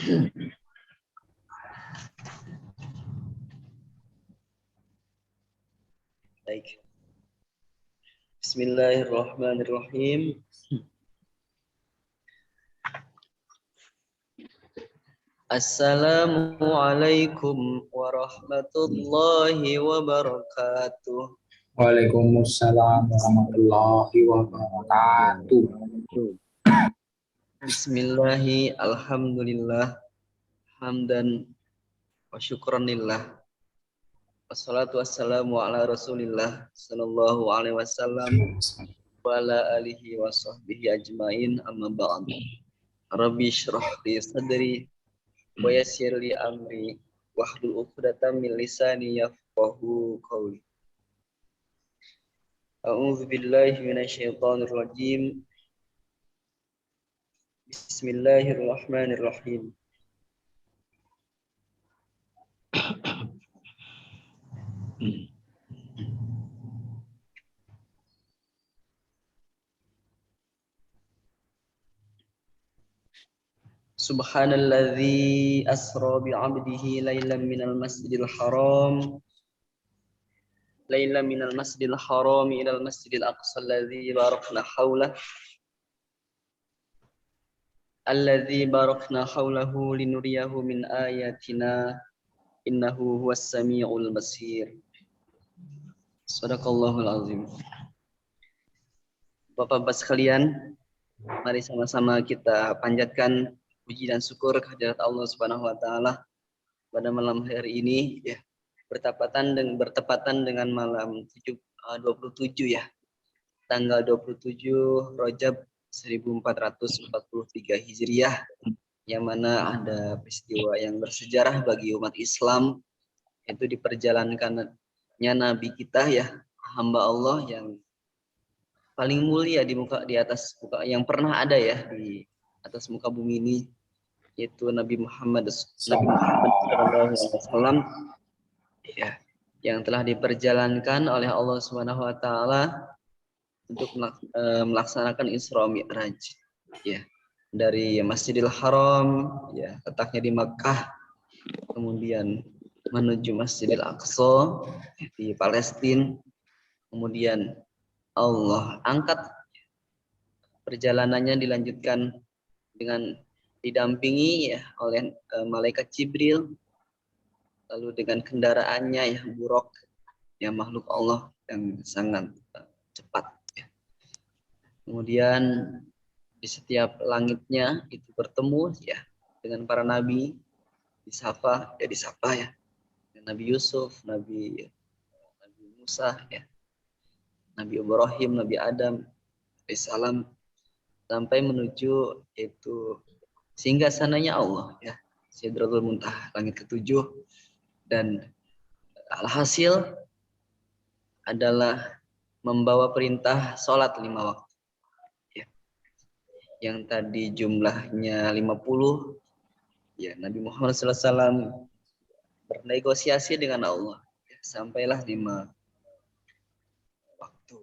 Baik. Bismillahirrahmanirrahim. Assalamualaikum warahmatullahi wabarakatuh. Waalaikumsalam warahmatullahi wabarakatuh. Bismillahi alhamdulillah hamdan wa syukranillah. Wassalatu wassalamu ala Rasulillah sallallahu alaihi wasallam wa ala alihi wa sahbihi ajmain, amma ba'd. Rabbi shrah li sadri wa yassir li amri wahlul 'uqdatam min lisani yafqahu qawli. A'udzu billahi minasyaitonir rajim. Bismillahirrahmanirrahim. Subhanalladzi asra bi'abdihi lailan minal masjidil haram ilal masjidil aqsa alladzi barakna haulahu linuriyahu min ayatina innahu huwas samiul basir. Shadaqallahul azim. Bapak-bapak sekalian, mari sama-sama kita panjatkan puji dan syukur kehadirat Allah Subhanahu wa taala pada malam hari ini ya, bertepatan dengan malam 27 ya. Tanggal 27 Rajab 1443 Hijriah, yang mana ada peristiwa yang bersejarah bagi umat Islam, yaitu diperjalankannya Nabi kita ya, hamba Allah yang paling mulia di atas muka yang pernah ada ya di atas muka bumi ini, yaitu Nabi Muhammad SAW ya, yang telah diperjalankan oleh Allah Subhanahu wa taala untuk melaksanakan Isra Mi'raj ya, dari Masjidil Haram ya, letaknya di Makkah, kemudian menuju Masjidil Aqsa di Palestina, kemudian Allah angkat, perjalanannya dilanjutkan dengan didampingi ya oleh malaikat Jibril, lalu dengan kendaraannya ya buraq, ya makhluk Allah yang sangat cepat ya. Kemudian di setiap langitnya itu bertemu ya dengan para nabi, disapa ya, Nabi Yusuf, Nabi Musa ya, Nabi Ibrahim, Nabi Adam alaihissalam, sampai menuju itu singgasananya Allah ya, Sidratul Muntaha, langit ketujuh. Dan alhasil adalah membawa perintah sholat 5 waktu ya, yang tadi jumlahnya 50 ya. Nabi Muhammad SAW bernegosiasi dengan Allah ya, sampailah 5 waktu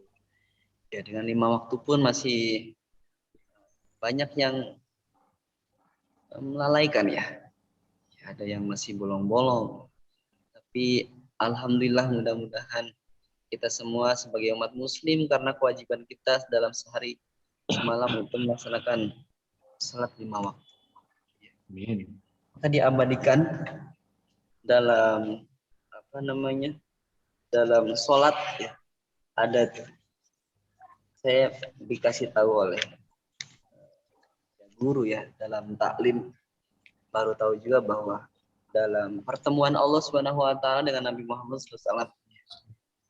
ya. Dengan 5 waktu pun masih banyak yang melalaikan ya, ada yang masih bolong-bolong. Tapi alhamdulillah, mudah-mudahan kita semua sebagai umat muslim, karena kewajiban kita dalam sehari semalam untuk melaksanakan salat 5 waktu. Maka diabadikan dalam dalam sholat ya, ada saya dikasih tahu oleh guru ya dalam taklim, baru tahu juga bahwa dalam pertemuan Allah Subhanahu wa taala dengan Nabi Muhammad SAW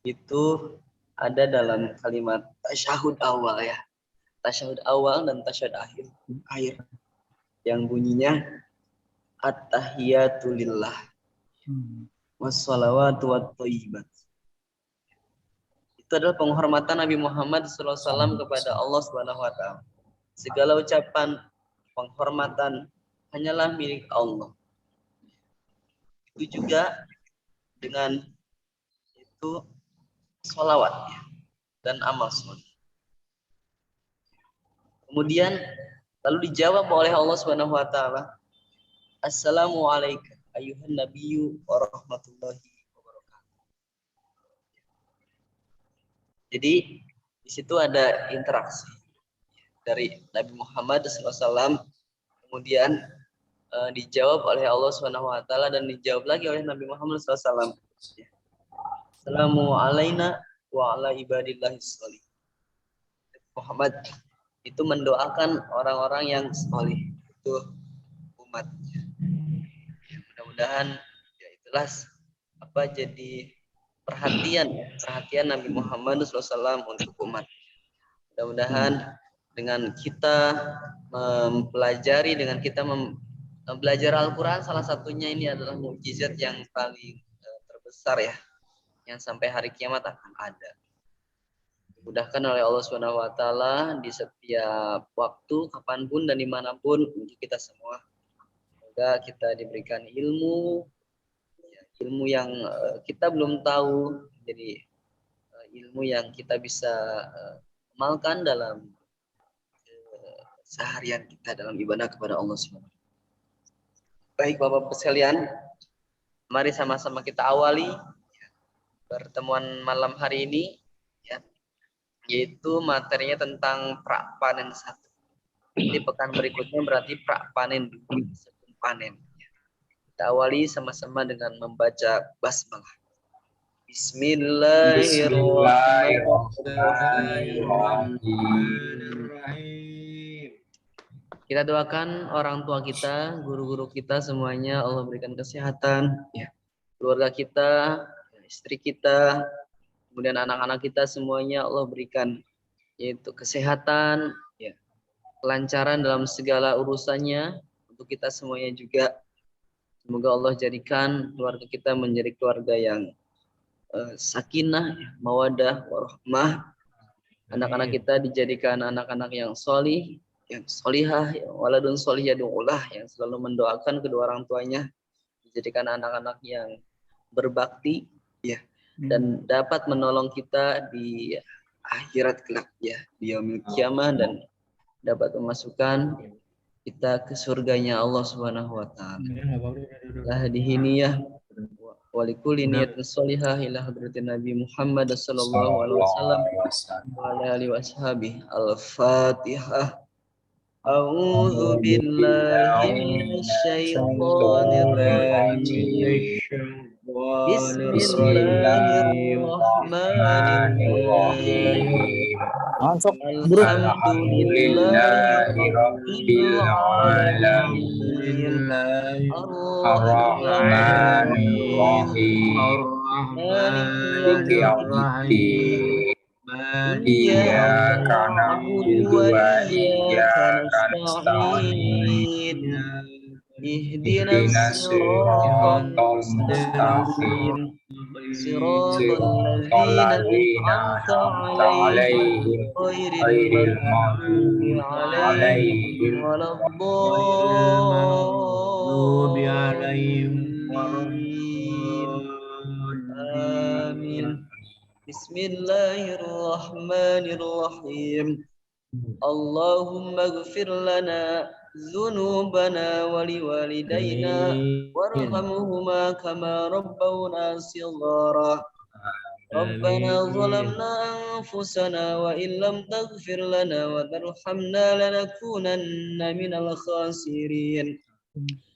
itu ada dalam kalimat tasyahud awal ya, tasyahud awal dan tasyahud akhir yang bunyinya at-tahiyatu lillah wassalawatu wattayyibat. Itu adalah penghormatan Nabi Muhammad SAW kepada Allah Subhanahu wa taala. Segala ucapan penghormatan hanyalah milik Allah. Itu juga dengan itu sholawat ya, dan amal soleh. Kemudian lalu dijawab oleh Allah Subhanahu wa taala Assalamualaikum ayuhan nabiyyu warahmatullahi wabarakatuh. Jadi di situ ada interaksi dari Nabi Muhammad SAW, kemudian dijawab oleh Allah Subhanahu Wa Taala dan dijawab lagi oleh Nabi Muhammad SAW. Assalamu alaina wa ala ibadillahis sholihin. Muhammad itu mendoakan orang-orang yang solih, itu umatnya. Mudah-mudahan ya itulah jadi perhatian Nabi Muhammad SAW untuk umat. Mudah-mudahan dengan kita mempelajari, dengan kita belajar Al-Quran, salah satunya ini adalah mukjizat yang paling terbesar ya, yang sampai hari kiamat akan ada. Dimudahkan oleh Allah Subhanahu Wa Taala di setiap waktu, kapanpun dan dimanapun untuk kita semua. Semoga kita diberikan ilmu yang kita belum tahu, jadi ilmu yang kita bisa amalkan dalam seharian kita dalam ibadah kepada Allah Subhanahu. Baik Bapak-Bapak sekalian, mari sama-sama kita awali pertemuan malam hari ini, ya, yaitu materinya tentang pra panen 1. Di pekan berikutnya berarti pra panen 2, sebelum panen. Kita awali sama-sama dengan membaca basmalah. Bismillahirrahmanirrahim. Kita doakan orang tua kita, guru-guru kita semuanya Allah berikan kesehatan, ya. Keluarga kita, istri kita, kemudian anak-anak kita semuanya Allah berikan yaitu kesehatan, ya, kelancaran dalam segala urusannya untuk kita semuanya juga. Semoga Allah jadikan keluarga kita menjadi keluarga yang sakinah, mawadah, warahmah. Anak-anak kita dijadikan anak-anak yang solih, yang solihah, yang waladun solih yad'ulah, yang selalu mendoakan kedua orang tuanya, dijadikan anak-anak yang berbakti, ya, dan dapat menolong kita di akhirat kelak, ya, di yaumil qiyamah, dan dapat memasukkan kita ke surganya Allah Subhanahu Wa Taala. Lah dihiniyah walikul niyatin sholihah ila hadratin Nabi Muhammad sallallahu alaihi wasallam wa ala alihi washabihi. Al-Fatihah. A'udzu billahi minasyaitonir rajim. Bismillahirrahmanirrahim. Alhamdulillahi rabbil alamin. Ar-Rahmanir-Rahim. Maliki yaumiddin. Iyyaka na'budu wa iyyaka nasta'in. Ihdinas siratal mustaqim. Siratal ladzina an'amta 'alaihim ghairil maghdubi 'alaihim waladdallin. Amin. Bismillahirrahmanirrahim. Allahumma ighfir lana dzunubana wa liwalidayna warhamhuma kama rabbawna shighara. Rabbana zalamna anfusana wa in lam taghfir lana wa tarhamna lanakunanna minal khasirin.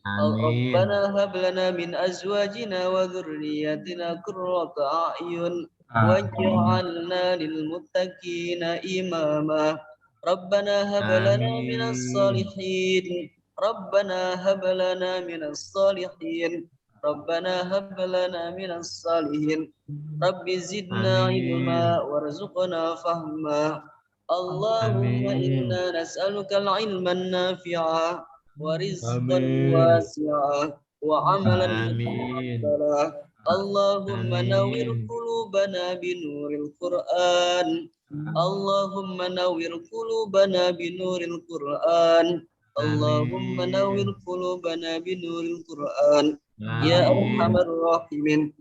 Rabbana hab lana min azwajina wa dhurriyyatina qurrata a'yun waj'alna lil muttaqina imama. Rabbana hab lana minas salihin. Rabbana hab lana minas salihin. Rabbana hab lana minas salihin. Rabbi zidna ilma warzuqna fahma. Allahumma inna nas'aluka al-ilman nafi'a wa rizqan wasi'a wa amalan mutaqabbala. Allahumma nawwir qulubana binuril Qur'an. Allahumma nawwir qulubana binuril Qur'an. Allahumma nawwir qulubana binuril Qur'an. Ya arhamar rahimin.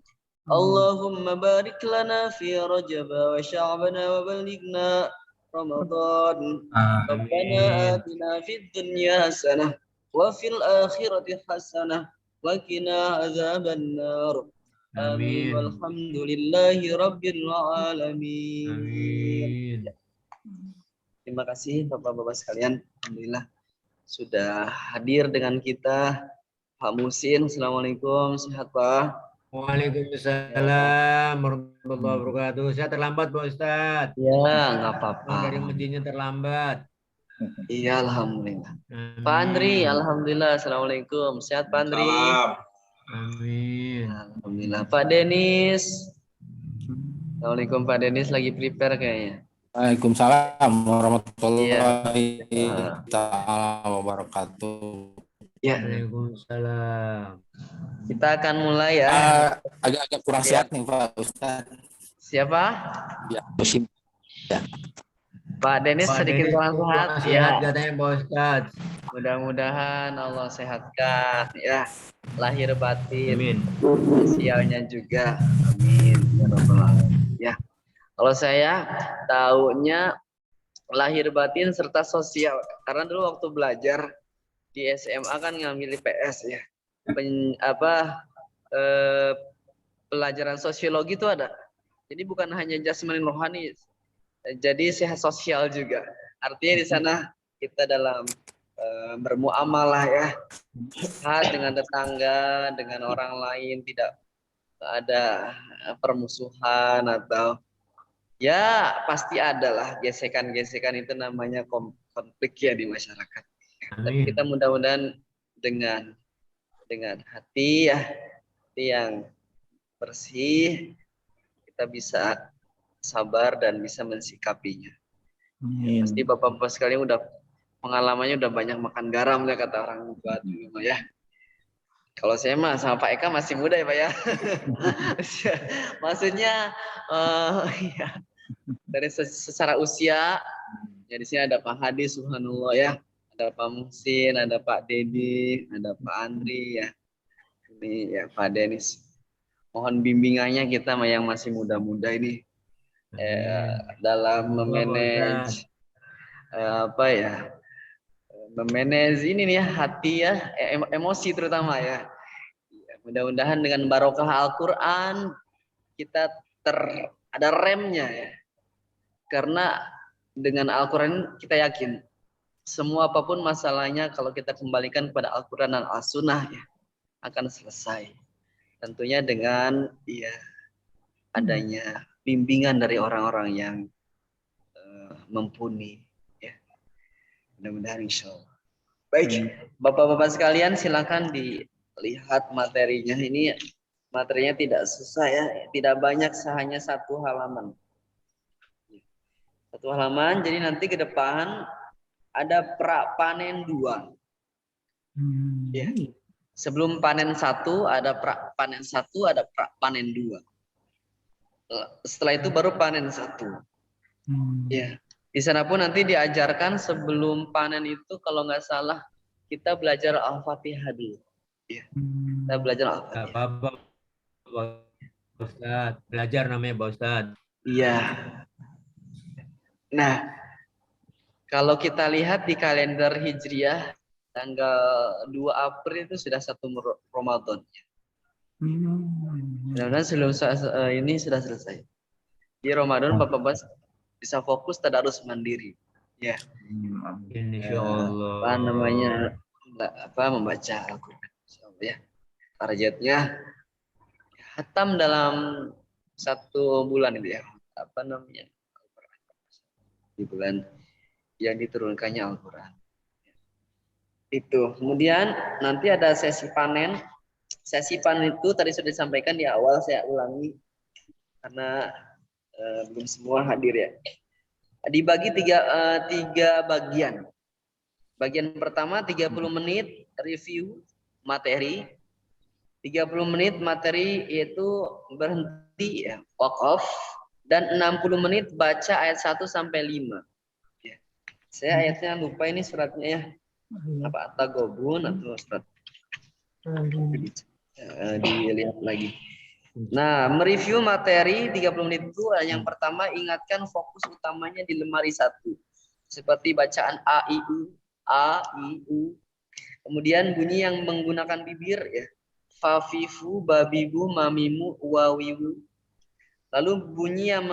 Allahumma barik lana fi Rajab wa Sya'ban wa balighna Ramadan. Rabbana atina fid dunya hasanah wa fil akhirati hasanah wa qina adzabannar. Amin. Amin. Walhamdulillahi rabbil alamin. Amin. Terima kasih Bapak-bapak sekalian. Alhamdulillah sudah hadir dengan kita. Pak Musin, Assalamualaikum. Sehat Pak? Waalaikumsalam warahmatullahi wabarakatuh. Saya terlambat Pak Ustadz. Ya, nggak apa-apa. Dari masjidnya terlambat. Iya, Alhamdulillah. Amin. Pak Andri, Alhamdulillah. Assalamualaikum. Sehat Pak Andri? Amin. Alhamdulillah. Pak Denis. Assalamualaikum Pak Denis, lagi prepare kayaknya. Waalaikumsalam warahmatullahi Iya. taala wabarakatuh. Ya, Waalaikumsalam. kita akan mulai ya. Agak-agak kurang Ya. sehat nih Pak Ustadz. Siapa? Ya, musim. Pak Denis Pak sedikit Denis kurang sehat. kurang Ya. sehat katanya Pak Ustadz. Mudah-mudahan Allah sehatkan ya. Lahir batin. Amin. Sosialnya juga. Amin. Ya Rabbal Alamin. Ya. Kalau saya taunya lahir batin serta sosial. Karena dulu waktu belajar di SMA kan ngambil IPS ya. Pelajaran sosiologi itu ada. Jadi bukan hanya jasmani rohani. Jadi sehat sosial juga. Artinya di sana kita dalam bermuamalah ya. Sehat dengan tetangga, dengan orang lain, tidak ada permusuhan atau ya pasti ada lah gesekan-gesekan, itu namanya konflik ya di masyarakat. Amin. Tapi kita mudah-mudahan dengan hati ya, hati yang bersih, kita bisa sabar dan bisa mensikapinya. Ya, pasti bapak-bapak sekalian udah pengalamannya udah banyak makan garam ya kata orang tua dulu ya. Kalau saya mah sama Pak Eka masih muda ya Pak ya. Maksudnya ya, dari secara usia ya, di sini ada Pak Hadi subhanallah ya, ada Pak Muhsin, ada Pak Dedi, ada Pak Andri ya, ini ya Pak Denis. Mohon bimbingannya kita yang masih muda-muda ini dalam memanage memanage ini nih ya, hati ya, emosi terutama ya. Mudah-mudahan dengan barokah Al-Quran kita ada remnya ya. Karena dengan Al-Quran kita yakin semua apapun masalahnya kalau kita kembalikan kepada Al-Quran dan As-Sunnah ya, akan selesai. Tentunya dengan ya adanya bimbingan dari orang-orang yang mumpuni ya. Mudah-mudahan insya Allah. Baik, bapak-bapak sekalian silakan dilihat materinya. Ini materinya tidak susah ya, tidak banyak, hanya satu halaman. Satu halaman, jadi nanti ke depan ada panen 2. Ya. Sebelum panen 1 ada panen 1, ada panen 2. Setelah itu baru panen 1. Ya. Di sana pun nanti diajarkan sebelum panen itu kalau nggak salah kita belajar Al-Fatihah dulu. Ya. Kita belajar Al-Fatihah. Apa-apa Pak Ustadz. Belajar namanya Pak Ustadz. Iya. Nah, kalau kita lihat di kalender Hijriah tanggal 2 April itu sudah 1 Ramadan. Mudah-mudahan sebelum ini sudah selesai. Di Ramadan Bapak-bapak bisa fokus tadarus mandiri. Ya. Insyaallah. Membaca Al-Qur'an. Ya. Targetnya khatam dalam 1 bulan itu ya. Di bulan yang diturunkannya Al-Quran. Itu. Kemudian nanti ada sesi panen. Sesi panen itu tadi sudah disampaikan di awal, saya ulangi karena belum semua hadir ya. Dibagi tiga bagian. Bagian pertama 30 menit review materi. 30 menit materi yaitu berhenti ya, walk off, dan 60 menit baca ayat 1 sampai 5. Ya. Saya ayatnya lupa ini suratnya ya. Apa At-Taghabun atau surat? Dilihat lagi. Nah, mereview materi 30 menit itu yang pertama ingatkan fokus utamanya di lemari 1. Seperti bacaan A, I, U, Kemudian bunyi yang menggunakan bibir ya. Fafifu, babibu, mamimu, wawiwu. Lalu bunyi yang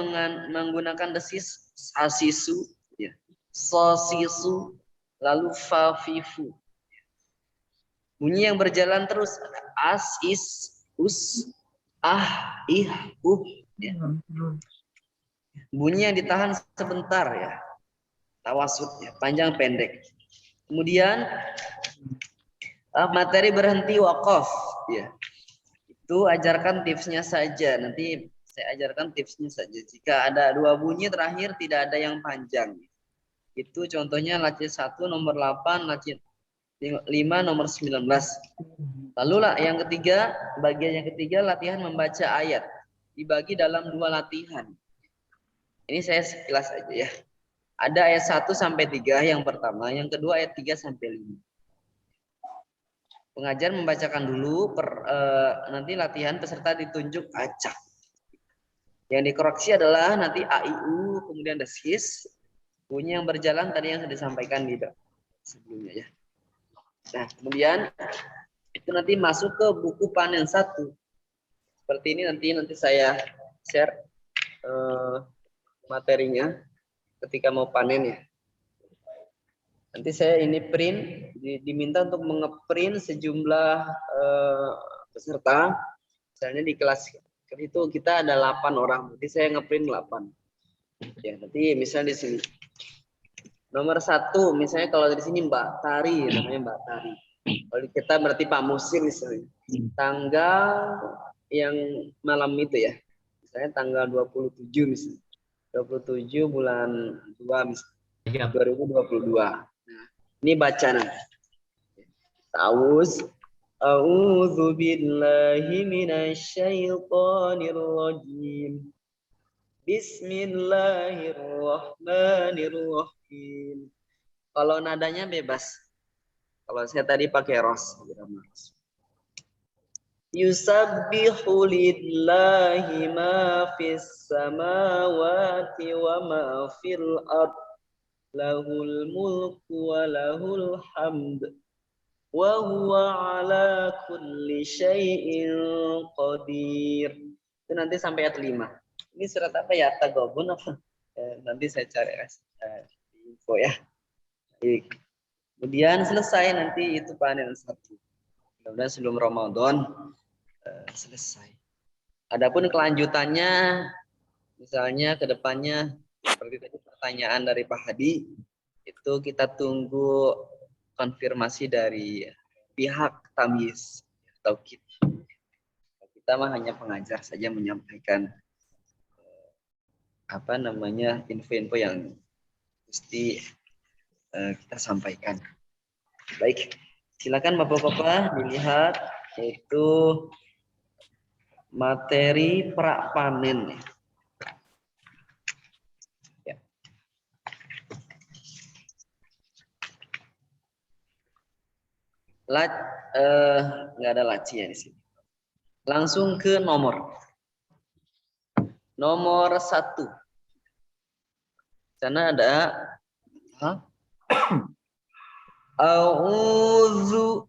menggunakan desis, sasisu, ya. Sosisu, lalu fafifu. Bunyi yang berjalan terus as, is, us, ah, ih, ya. Bunyi yang ditahan sebentar ya. Tawasud ya, panjang pendek. Kemudian materi berhenti wakaf ya. Itu ajarkan tipsnya saja. Nanti saya ajarkan tipsnya saja. Jika ada 2 bunyi terakhir tidak ada yang panjang. Itu contohnya lacin 1 nomor 8, lacin 5 nomor 19. Lalu yang ketiga, bagian yang ketiga latihan membaca ayat. Dibagi dalam 2 latihan. Ini saya sekilas aja ya. Ada ayat 1 sampai 3 yang pertama, yang kedua ayat 3 sampai 5. Pengajar membacakan dulu, nanti latihan peserta ditunjuk acak. Yang dikoreksi adalah nanti AIU, kemudian desis, bunyi yang berjalan tadi yang sudah disampaikan di sebelumnya ya. Nah, kemudian itu nanti masuk ke buku panen 1. Seperti ini nanti saya share materinya ketika mau panen ya. Nanti saya ini print, diminta untuk mengeprint sejumlah peserta. Misalnya di kelas itu kita ada 8 orang, nanti saya ngeprint 8. Ya, nanti misalnya di sini. Nomor 1, misalnya kalau di sini Mbak Tari, namanya Mbak Tari. Kalau kita berarti Pak Musim misalnya. Tanggal yang malam itu ya. Misalnya tanggal 27 misalnya. 27 bulan 2 misalnya. 2022. Nah, ini bacaan. Ta'awuz. A'udzu billahi minasyaitonir rajim. Bismillahirrahmanirrahim. Kalau nadanya bebas. Kalau saya tadi pakai ros. Yusabbihu lillahi ma fis samawati wa ma fil ard. Lahul mulku wa lahul hamd. Wa huwa ala kulli syai'in qadir. Itu nanti sampai ayat 5. Ini surat apa ya? Taghabun apa? Nanti saya cari info ya. Kemudian selesai nanti itu panen 1. Mudah-mudahan sebelum Ramadan selesai. Adapun kelanjutannya, misalnya ke depannya seperti tadi pertanyaan dari Pak Hadi, itu kita tunggu konfirmasi dari pihak tamyiz atau kita mah hanya pengajar saja menyampaikan info-info yang mesti kita sampaikan. Baik, silakan Bapak-bapak dilihat yaitu materi pra panen. Ya. Nggak ada laci ya di sini. Langsung ke nomor 1. Sana ada A'udzu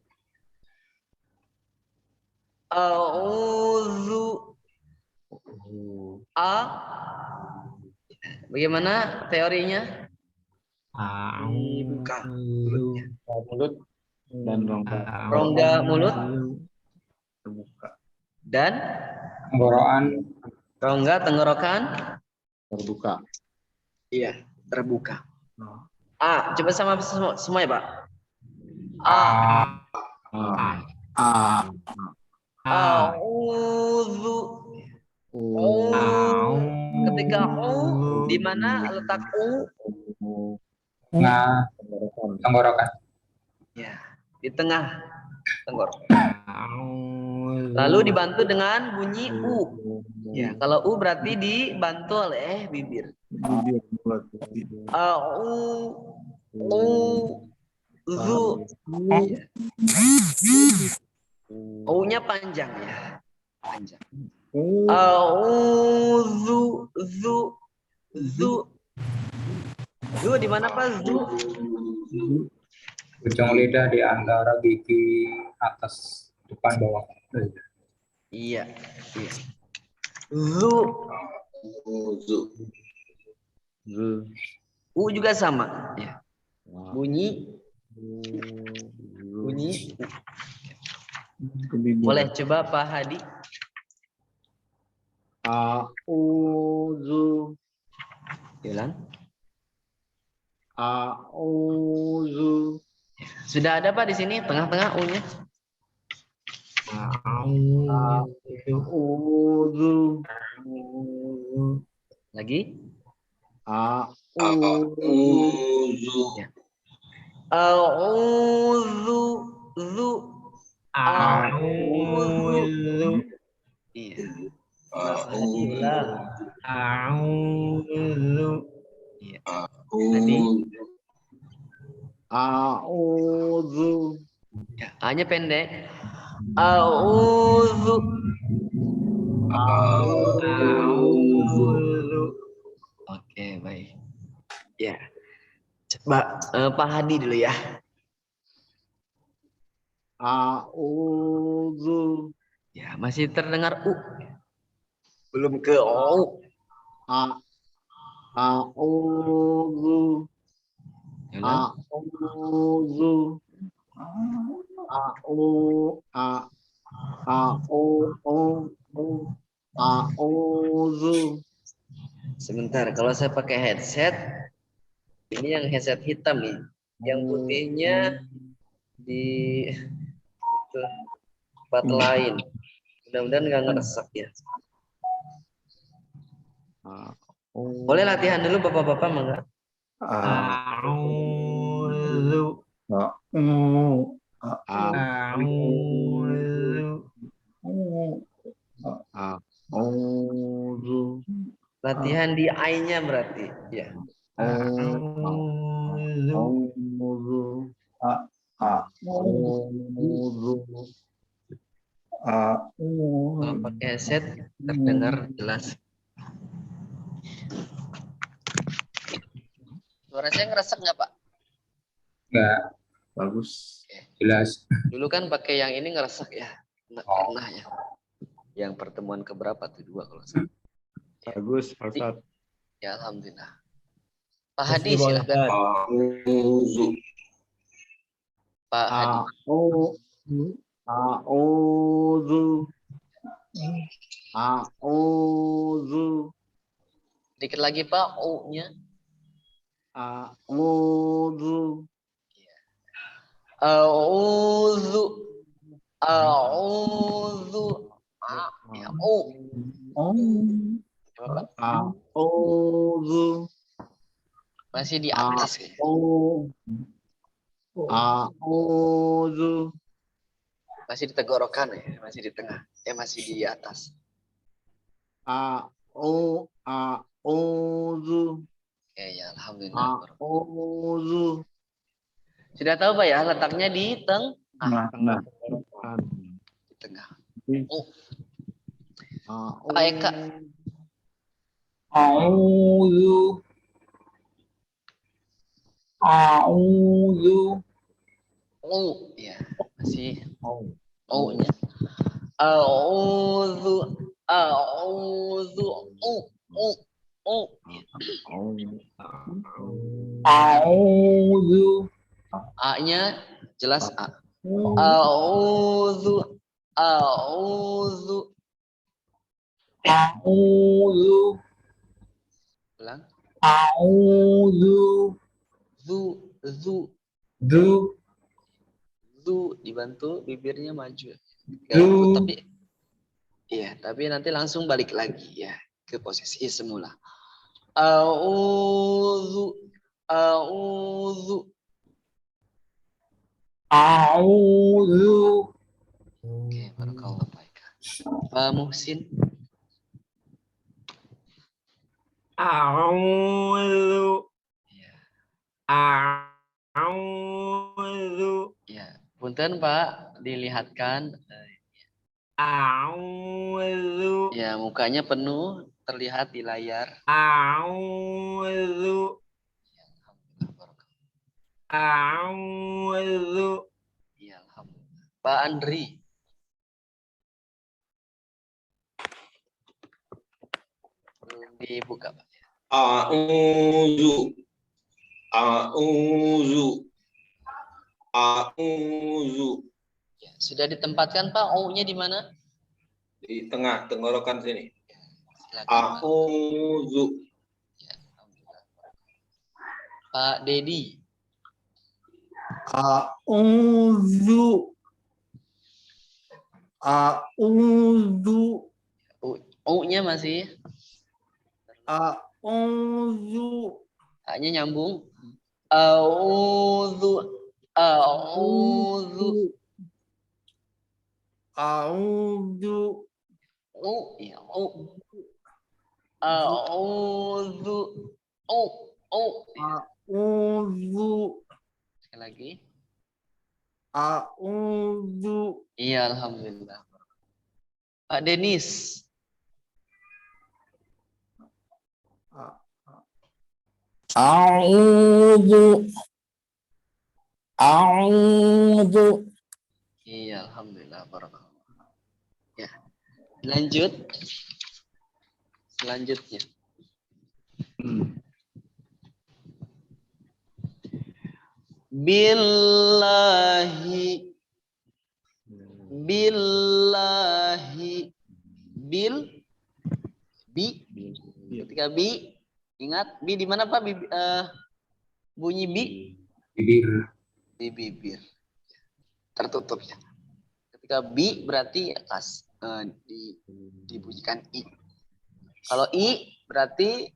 Bagaimana teorinya? Buka mulutnya. Mulut dan Rongga mulut terbuka. dan Tenggorokan rongga tenggorokan terbuka. iya, terbuka. Coba sama semua ya, Pak. A'udzu. Ketika di mana letak Tenggorokan. Ya, di tengah tenggorokan. Lalu dibantu dengan bunyi Ya, kalau berarti dibantu oleh bibir. U-nya panjang ya. Panjang. Zu di mana Pak? Zu. Ujung lidah di antara gigi atas depan bawah. Iya. Iya. Zu. Zu. U juga sama. Ya. Bunyi. Bunyi. Boleh coba Pak Hadi. A'udzu. Ulang. A'udzu. Sudah ada Pak di sini tengah-tengah U-nya. A'udzu. Lagi. A'udzu. Ya. A'udzu. Zu. A'udzu. Iya. Ulang. Iya. Tadi. A'udzu. Ya, A-nya pendek. A'udzu. Oke, baik. Ya. Coba Pak Hadi dulu ya. A'udzu. Ya, masih terdengar U. Belum ke O. A'udzu. Ulang. A'udzu. A'udzu. Sebentar, kalau saya pakai headset, ini yang headset hitam nih. Yang putihnya di itu, tempat lain. Mudah-mudahan nggak ngeresek ya. Boleh latihan dulu bapak-bapak mangga. A'udzu. A'udzu. Latihan di I-nya berarti. Ya. A'udzu. Kalau pakai headset terdengar jelas. Suara saya ngeresek nggak Pak? Enggak, bagus. Jelas. Dulu kan pakai yang ini ngeresek ya. Pernah ya. Yang pertemuan keberapa tuh 2 kalau saya. Bagus, Pak Ustadz. Ya alhamdulillah. Pak Hadi Terima kasih, silakan. Ustaz. A'udzu. Pak Hadi. A'udzu. A'udzu. Dikit lagi Pak U-nya. A'udzu. A'udzu. A'udzu. Ya U. Coba Pak. A'udzu. Masih di atas ya. A'udzu. Masih di tenggorokan ya, masih di tengah. Masih di atas. A'udzu. Ya alhamdulillah. A'udzu. Sudah tahu Pak ya letaknya di tengah. Di tengah. Pak Eka. A'udzu. A'udzu. U. Ya, masih U-nya. A'udzu. A'udzu. U. A'udzu. A-nya jelas A. A'udzu. A'udzu. A'udzu. Ulang. A'udzu. Zu. Du. Zu dibantu bibirnya maju. Du. Tapi iya, tapi nanti langsung balik lagi ya ke posisi semula. A'udzu. A'udzu. A'udzu. Oke, barakallah baik. Pak Muhsin. A'udzu. Ya. A'udzu. Ya, punten Pak, dilihatkan. A'udzu. Ya, mukanya penuh terlihat di layar. A'udzu. Ya, alhamdulillah, barakallah. A'udzu. Iya, alhamdulillah. Pak Andri. Belum dibuka, Pak. A'udzu. A'udzu. A'udzu. Ya, sudah ditempatkan, Pak? O-nya di mana? Di tengah tenggorokan sini. Silakan, Pak. A'udzu. Ya, alhamdulillah. Pak Dedi. A'udzu. A'udzu. O-nya masih. A'udzu. A-nya nyambung. A'udzu. A'udzu. A'udzu. Ya, A'udzu. A'udzu. Sekali lagi. A'udzu. Iya, alhamdulillah. Pak Denis. A'udzu. A'udzu. Iya, alhamdulillah. Barakallah. Ya, lanjut. Selanjutnya. Billahi. Billahi. Ketika bi, ingat bi di mana Pak? Bunyi bi Bibir. di bibir. Tertutup ya. Ketika bi berarti atas dibunyikan i. Kalau i berarti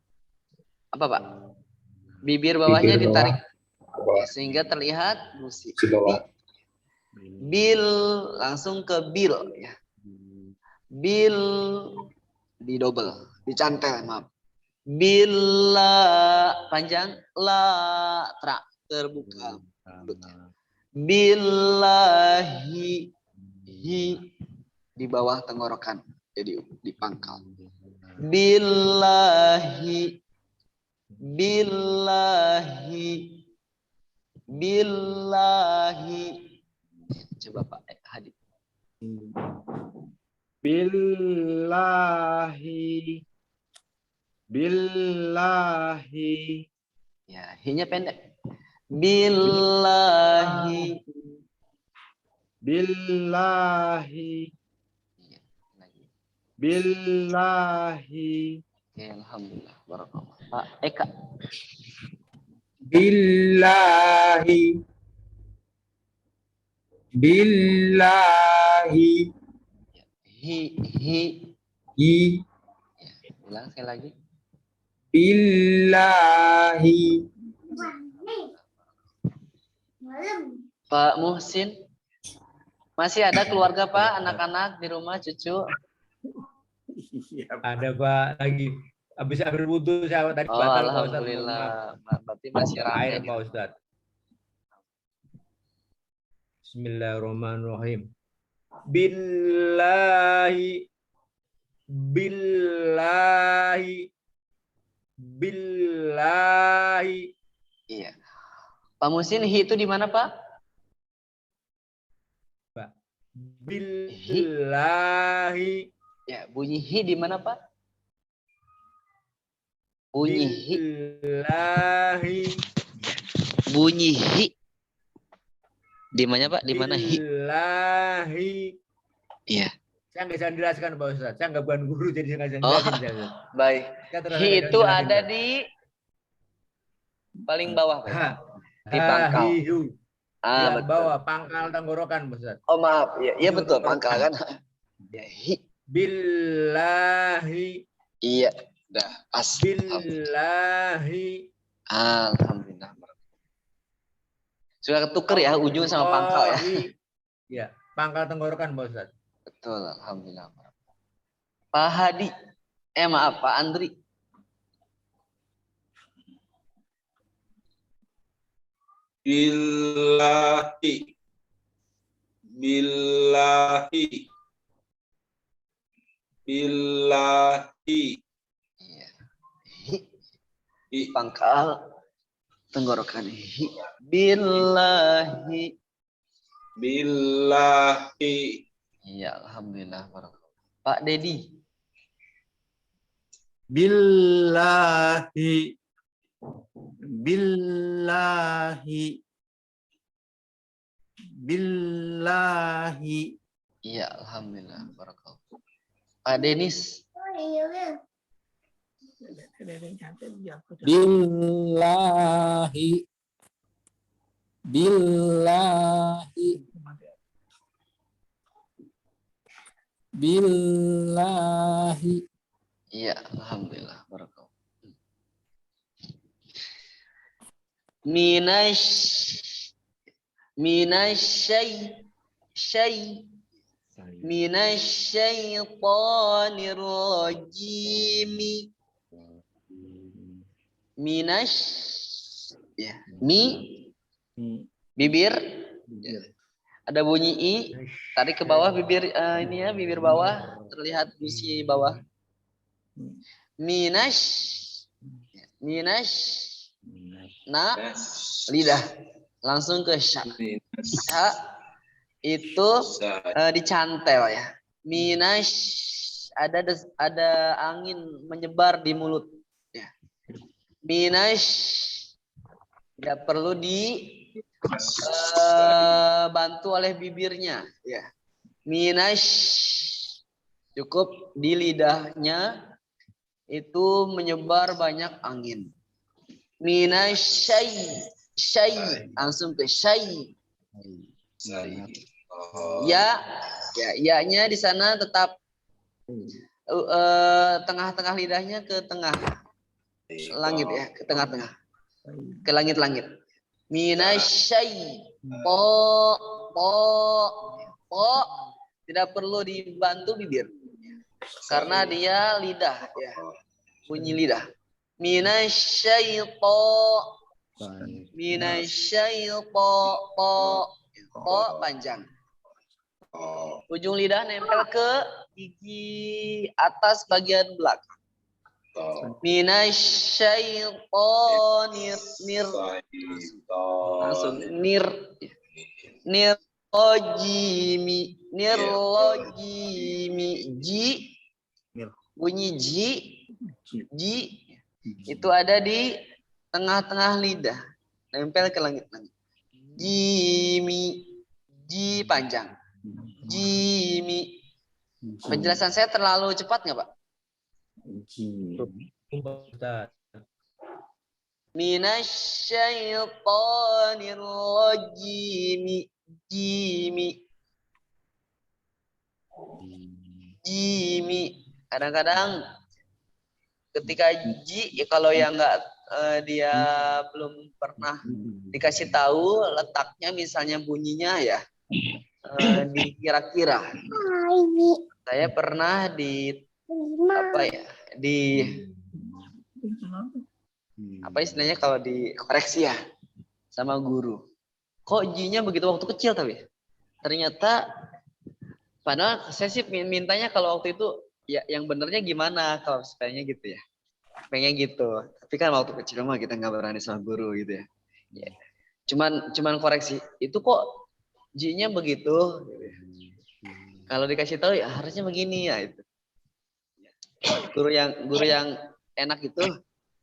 apa Pak? Bibir bawahnya Bibir bawah. ditarik ya, sehingga terlihat musik. Di bawah. Bil langsung ke bil ya. Bil di double, dicantel maaf. Bila panjang la terbuka mulutnya. Billahi hi di bawah tenggorokan jadi dipangkal. Billahi billahi. Coba Pak Hadi. Billahi. Billahi. Ya, hi-nya pendek. Billahi. Billahi. Iya, lagi. Billahi. Oke, alhamdulillah. Barakallah. Pak Eka. Billahi. Billahi. Hi. I. Ya, ulang sekali lagi. Billahi. Pak Muhsin. Masih ada keluarga Pak, anak-anak di rumah, cucu? Ada Pak lagi. Habis ambil wudhu saya tadi Oh, batal Pak Ustadz. alhamdulillah. Berarti masih ramai. Air Pak Ustadz. Bismillahirrahmanirrahim. Billahi. Iya. Pak Muhsin, hi itu di mana Pak? Billahi. Ya, bunyi hi di mana Pak? Bunyi hi. Billahi. Bunyi hi. Di mana Pak? Di mana hi? Billahi. Iya. Saya nggak bisa jelaskan Pak Ustadz. Saya nggak bukan guru jadi saya nggak bisa Oh, jelasin. baik. Hi itu ada di paling bawah Pak. Di pangkal. Ah, betul. bawah pangkal tenggorokan Pak Ustadz. Oh maaf, iya betul pangkal kan. Ya, hi. Billahi. Iya, dah pas. Billahi. Alhamdulillah. Sudah ketuker ya ujung sama pangkal ya. Ya, pangkal tenggorokan Pak Ustadz. Betul, alhamdulillah. Pak Hadi, maaf Pak Andri. Billahi. Billahi. Billahi. Iya. Hi. Pangkal. tenggorokan. Billahi. Billahi. Iya, alhamdulillah. Pak Dedi. Billahi. Billahi. Billahi. Iya, alhamdulillah. Barakallahu. Pak Denis. Billahi. Billahi. Billahi. Iya, alhamdulillah. Barakallahu. Minasyaitonir rajim. Ya. Bibir. Ada bunyi i. Tarik ke bawah bibir ini ya, bibir bawah terlihat gusi bawah. Na lidah langsung ke sya. Sya itu dicantel ya. Ada angin menyebar di mulut ya. Tidak perlu bantu oleh bibirnya ya. Cukup di lidahnya itu menyebar banyak angin. Langsung ke syai. Ya-nya di sana tetap tengah-tengah lidahnya ke tengah langit ya, ke tengah-tengah. Ke langit-langit. Minasyai. Tidak perlu dibantu bibir. Karena dia lidah ya. Bunyi lidah. Panjang. Ujung lidah nempel ke gigi atas bagian belakang. Langsung nirlojimi bunyi ji itu ada di tengah-tengah lidah nempel ke langit-langit. Ji panjang. Jimi. Penjelasan saya terlalu cepat nggak Pak? Minasyaitonir rajim. Jimi. Kadang-kadang ketika ya kalau yang nggak dia belum pernah dikasih tahu letaknya misalnya bunyinya ya dikira-kira. Saya pernah apa istilahnya kalau dikoreksi ya sama guru. Kok J-nya begitu waktu kecil tapi ternyata padahal saya sih mintanya kalau waktu itu ya yang benernya gimana kalau supaya gitu ya. Pengen gitu. Tapi kan waktu kecil mah kita nggak berani sama guru gitu ya. Ya. Cuman koreksi itu kok J-nya begitu. Gitu ya. Kalau dikasih tahu ya harusnya begini ya itu. Guru yang enak itu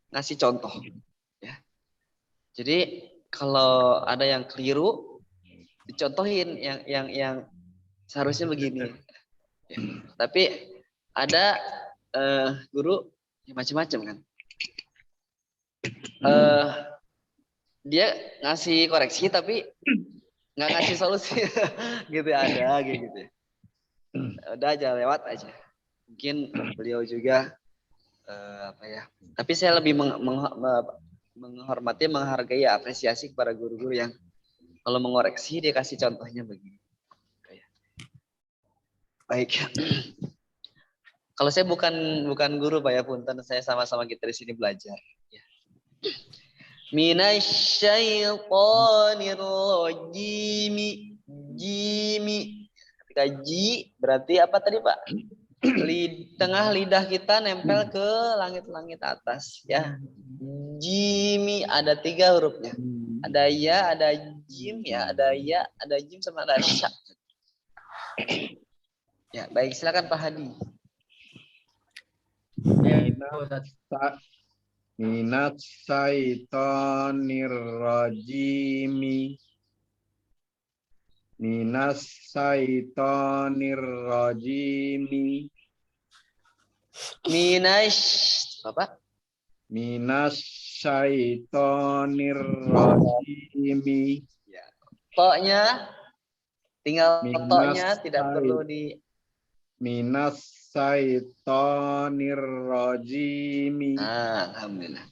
ngasih contoh ya. Jadi kalau ada yang keliru dicontohin yang seharusnya begini. Ya. Tapi ada guru yang macam-macam kan. Dia ngasih koreksi tapi nggak ngasih solusi gitu ada gitu. Udah aja lewat aja. Mungkin beliau juga tapi saya lebih menghormati, menghargai, apresiasi kepada guru-guru yang kalau mengoreksi dia kasih contohnya begini. Baik. Kalau saya bukan guru Pak ya, punten saya sama-sama kita di sini belajar. Ya. Minasyaitonir rajim. Jimi. Ketika ji berarti apa tadi Pak? Tengah lidah kita nempel ke langit-langit atas ya. Jimi ada 3 hurufnya. Ada ya, ada jim ya, ada jim sama ada sya. Ya, baik silakan Pak Hadi. Minat syaitonir rajimi. Minas syaitonir rajimi. Bapak? Minas syaitonir rajimi. Ya. Toknya tinggal Minas toknya tidak perlu di Minas syaitonir rajimi. Alhamdulillah.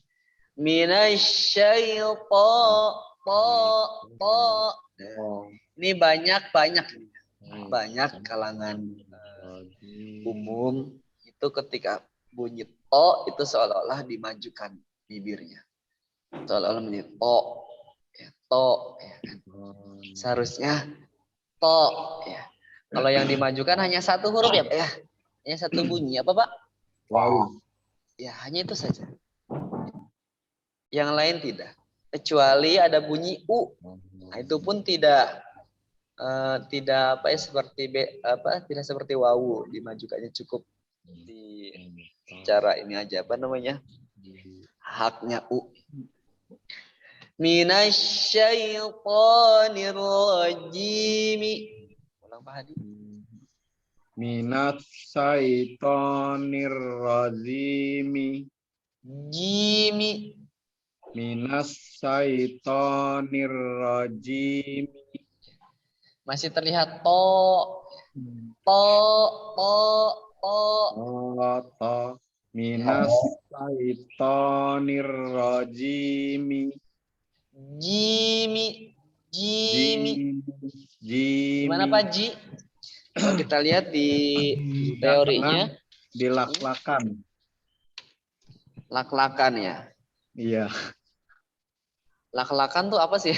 Po. Ini banyak kalangan umum itu ketika bunyi to itu seolah-olah dimajukan bibirnya. Seolah-olah bunyi to. Ya, to ya kan. Seharusnya to ya. Kalau yang dimajukan hanya 1 huruf ya, Pak ya. Hanya 1 bunyi apa, Pak? Wow. Ya, hanya itu saja. Yang lain tidak. Kecuali ada bunyi u. Nah, itu pun tidak apa ya tidak seperti wawu dimajukannya cukup di cara ini aja apa namanya? Haknya u. Minasyaitonir rajim. Ulang Pak Hadi. Minat syaitonir rajimi. Jimi. Minas syaitonir rajimi. Masih terlihat to. Minas syaitonir rajimi. Jimi. Gimana Jimi. Pak Ji? Kalau kita lihat di teorinya Dilak-lakan. lak-lakan ya. Iya. Lak-lakan tuh apa sih?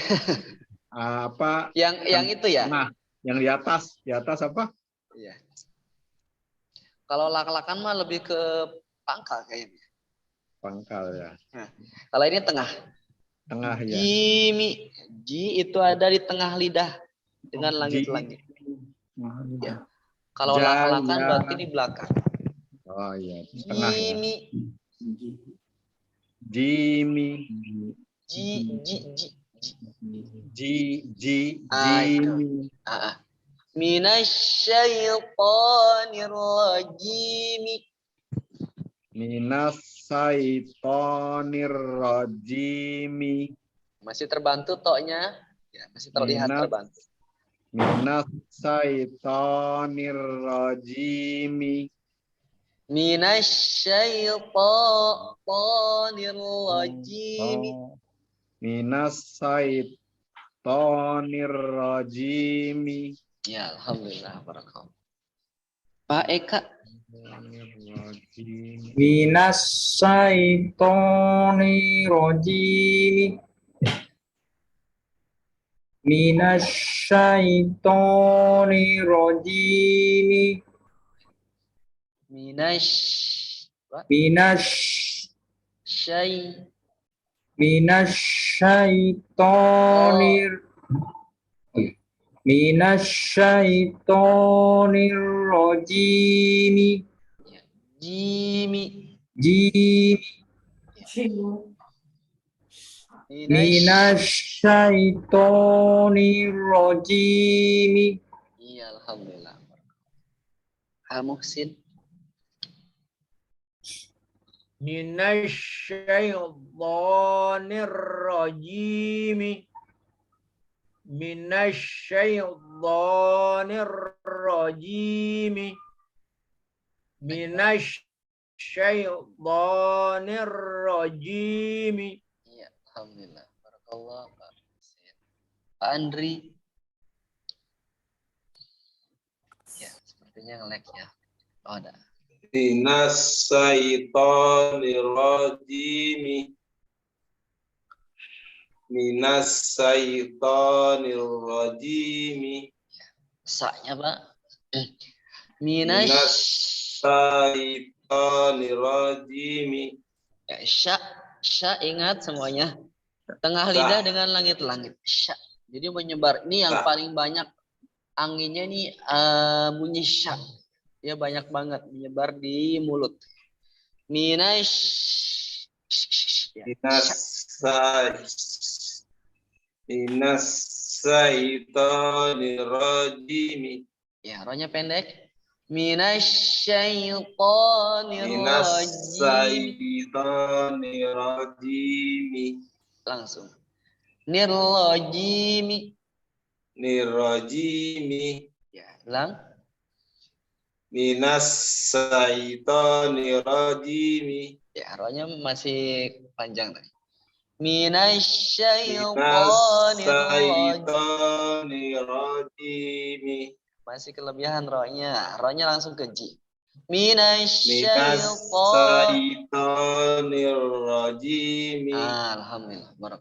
Apa? yang itu ya? Nah, yang di atas apa? Iya. Kalau lak-lakan mah lebih ke pangkal kayaknya. Pangkal ya. Nah, kalau ini tengah. Tengah ya. Jimi. Ji itu ada di tengah lidah dengan langit-langit. Ya. Kalau lak-lakan berarti di belakang. Oh iya, di tengah ya. Jimi. Jimi. Jimi. Minasyaitonir rajim. Minas syaitonir rajimi. Masih terbantu toknya? Ya, masih terlihat terbantu. Minas syaitonir rajimi. Minasyaitonir rajim. Minas syaitonir rajimi. Ya, alhamdulillah barakallahu. Pak Eka. Minas syaitoni rojim. Minas syaitoni rojim. Minas syaitonir Minas syaitonir rojim. Jimi. Minas syaitonir rojim. Iya, alhamdulillah. Muhsin. Minasyaitonir rajim. Minasyaitonir rajim. Minasyaitonir rajim. Iya, alhamdulillah. Barakallah, Pak Andri. Ya, sepertinya nge-lag ya. Oh, ada. Minas syaitonir rajim. Minas syaitonir rajim. Sa-nya, Pak. Minas syaitonir rajim. Ya, Sya, ingat semuanya. Tengah lidah dengan langit-langit. Sya. Jadi menyebar. Ini yang paling banyak anginnya nih bunyi sya. Ya banyak banget menyebar di mulut. Minas syaitonir rajim. Ya, rohnya pendek. Minasyaitonir rajim. Langsung. Nirrajimi. Ya, ulang. Minas syaitonir rajim. Ya, rohnya masih panjang tadi. Minasyaitonir rajim. Masih kelebihan rohnya. Rohnya langsung ke ji. Minasyaitonir rajim. Alhamdulillah. Barak.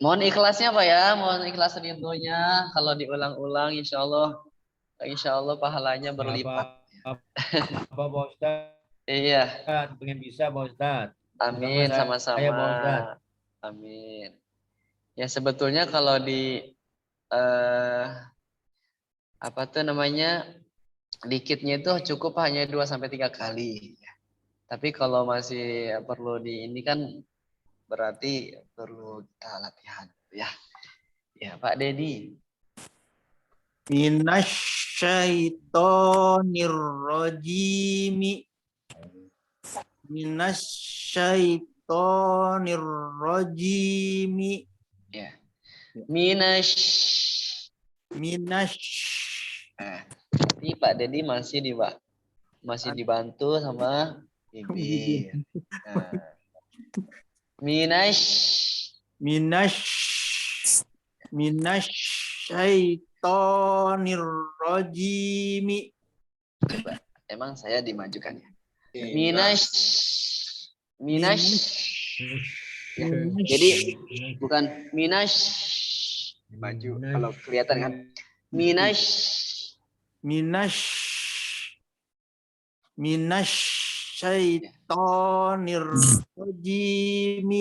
Mohon ikhlasnya Pak ya. Mohon ikhlas ridhonya. Kalau diulang-ulang insya Allah pahalanya berlipat. Apa Pak Ustadz? Iya. Pengen bisa Pak Ustadz. Amin, sama-sama. Saya Pak Ustadz. Amin. Ya sebetulnya kalau di apa tuh namanya dikitnya itu cukup hanya 2-3 kali. Tapi kalau masih perlu di ini kan berarti perlu kita latihan ya. Ya Pak Dedi. Minasyaitonir rajim. Minasyaitonir rajim. Ya. Ini Pak Dedi masih dibantu sama bibir. Minasyaitonir rajim. Emang saya dimajukan ya. Ya. Jadi bukan maju kalau kelihatan kan. Minasyaitonir rajim.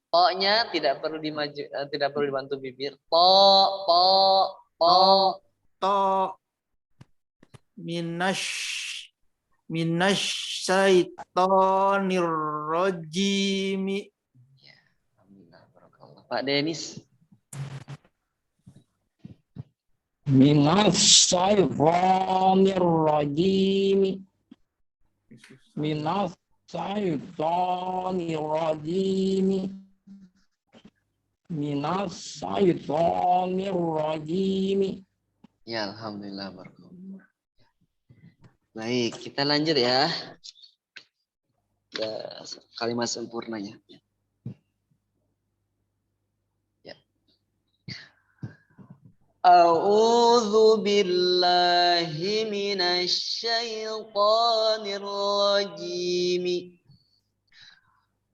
Po-nya tidak perlu dibantu bibir. Minasyaitonir rajim. Ya, alhamdulillah, barakallah. Pak Denis. Minasyaitonir rajim. Minasyaitonir rajim. Minasyaitonir rajim. Ya, alhamdulillah, barakallah. Baik, kita lanjut ya. Kalimat sempurnanya. Ya. A'udzu billahi minasyaitonir rajim.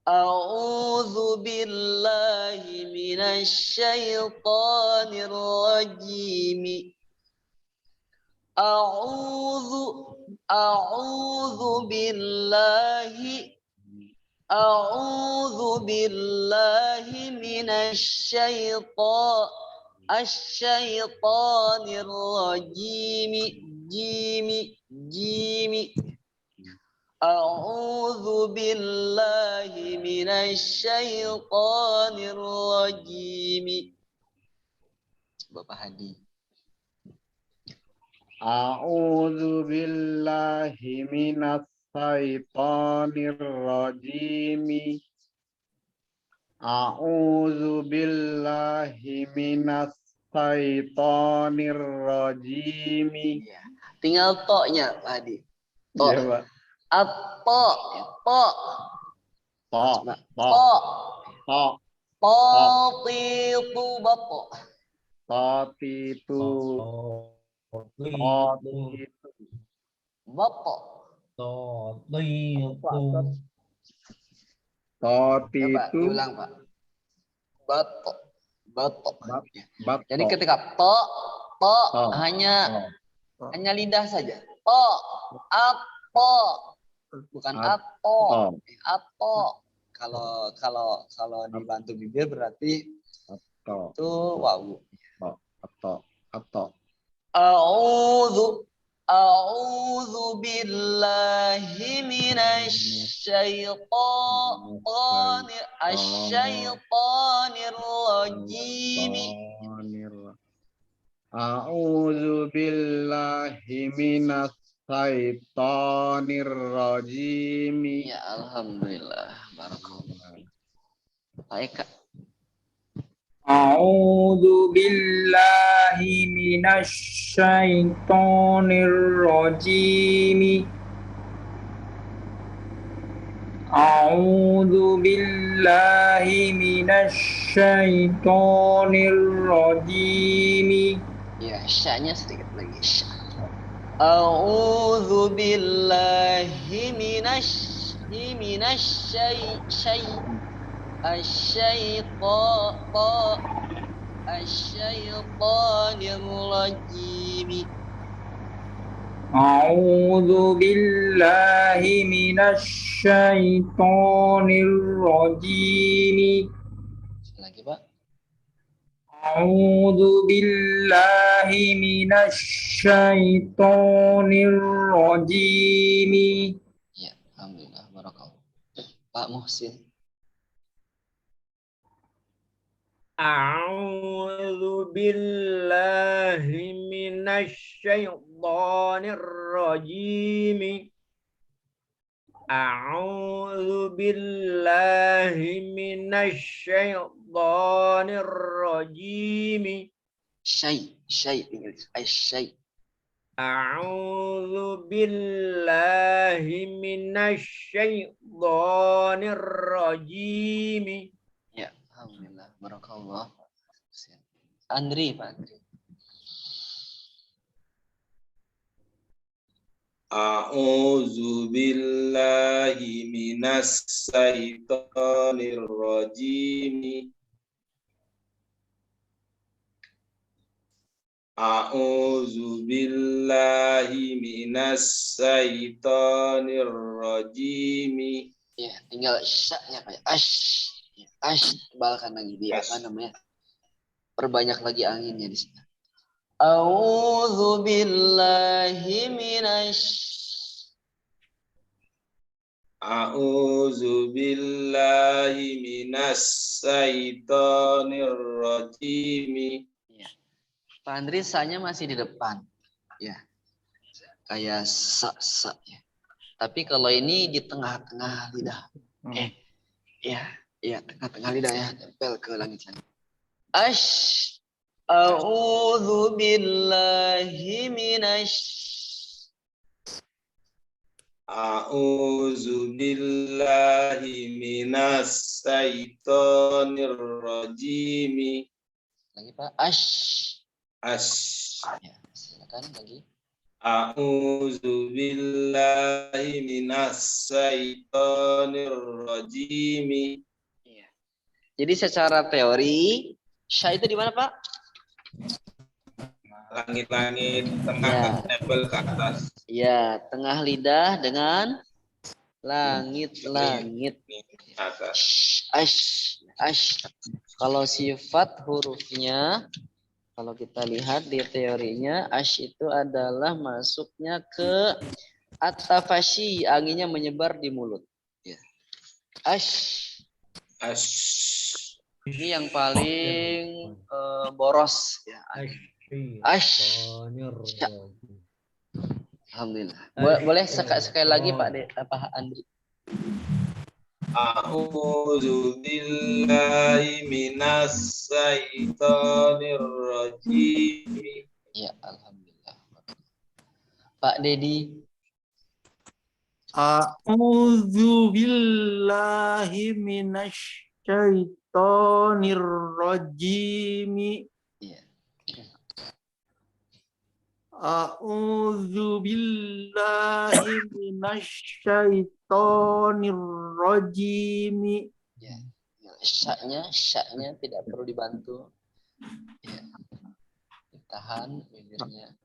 A'udzu billahi minasyaitonir rajim. A'udzu billahi minasyaitonir rajim. A'udzu billahi minasyaitonir rajim. Bapak Hadi. A'udzu billahi minas syaitonir rajim. A'udzu billahi minas syaitonir rajim. Ya. Tinggal to-nya Pak Hadi. To. Iya, Pak. At-to. To. To. Titu bapo. Totitu. Bapo. Coba diulang Pak. Bato. Jadi ketika to hanya lidah saja. To, apo, bukan apo, apo, Kalau dibantu bibir berarti atau itu wawu. atau A'udzu billahi asyaitonir rajim. A'udzu billahi minas syaitonir rajim. Ya, alhamdulillah. Barakallah. Baik, Kak. A'udzu billahi minasy syaithanir rajim. A'udzu billahi minasy syaithanir rajim. Ya, sya-nya sedikit lagi. Sya. A'udzu billahi asyaitonir rajim. A'udzu billahi minasy syaithanir rajim. Lagi, Pak. A'udzu billahi minasy syaithanir rajim. Ya, alhamdulillah. Barakallah. Pak Muhsin. A'udzu billahi minasy syaithanir rajim. A'udzu billahi minasy syaithanir rajim. Syai tinggal syai. A'udzu billahi minasy syaithanir rajim. Ya, alhamdulillah. Barakallah. Andri, Pak Andri. A'udzu billahi minas syaitonir rajim. A'udzu billahi minas syaitonir rajim. Ya, tinggal sya-nya Pak. Tebalkan lagi dia apa namanya? Perbanyak lagi anginnya di sini. A'udzu billahi minas syaitonir rajim. Ya. Pak Andri sa-nya masih di depan. Ya. Kayak sa ya. Tapi kalau ini di tengah-tengah lidah. Ya, tengah-tengah lidah ya, tempel ke langit-langit. A'udzu billahi minas syaitonir rajim. Lagi Pak. Ya, silakan lagi. A'udzu billahi minas syaitonir rajim. Iya. Jadi secara teori, sya itu di mana, Pak? Langit-langit tengah nempel ke atas. Ya, tengah lidah dengan langit-langit. Kalau sifat hurufnya, kalau kita lihat di teorinya, itu adalah masuknya ke at-tafashi, anginnya menyebar di mulut. Ya. Ini yang paling boros. Ya. Alhamdulillah. Boleh sekali lagi Pak Andri. A'udzu billahi minas syaitonir rajim. Ya, alhamdulillah. Pak Dedi. A'udzu billahi minasy syaitonir rajim. Iya. A'udzu billahi minasy syaitonir rajim. Ya. Sya-nya tidak perlu dibantu. Ya. Ditahan bibirnya.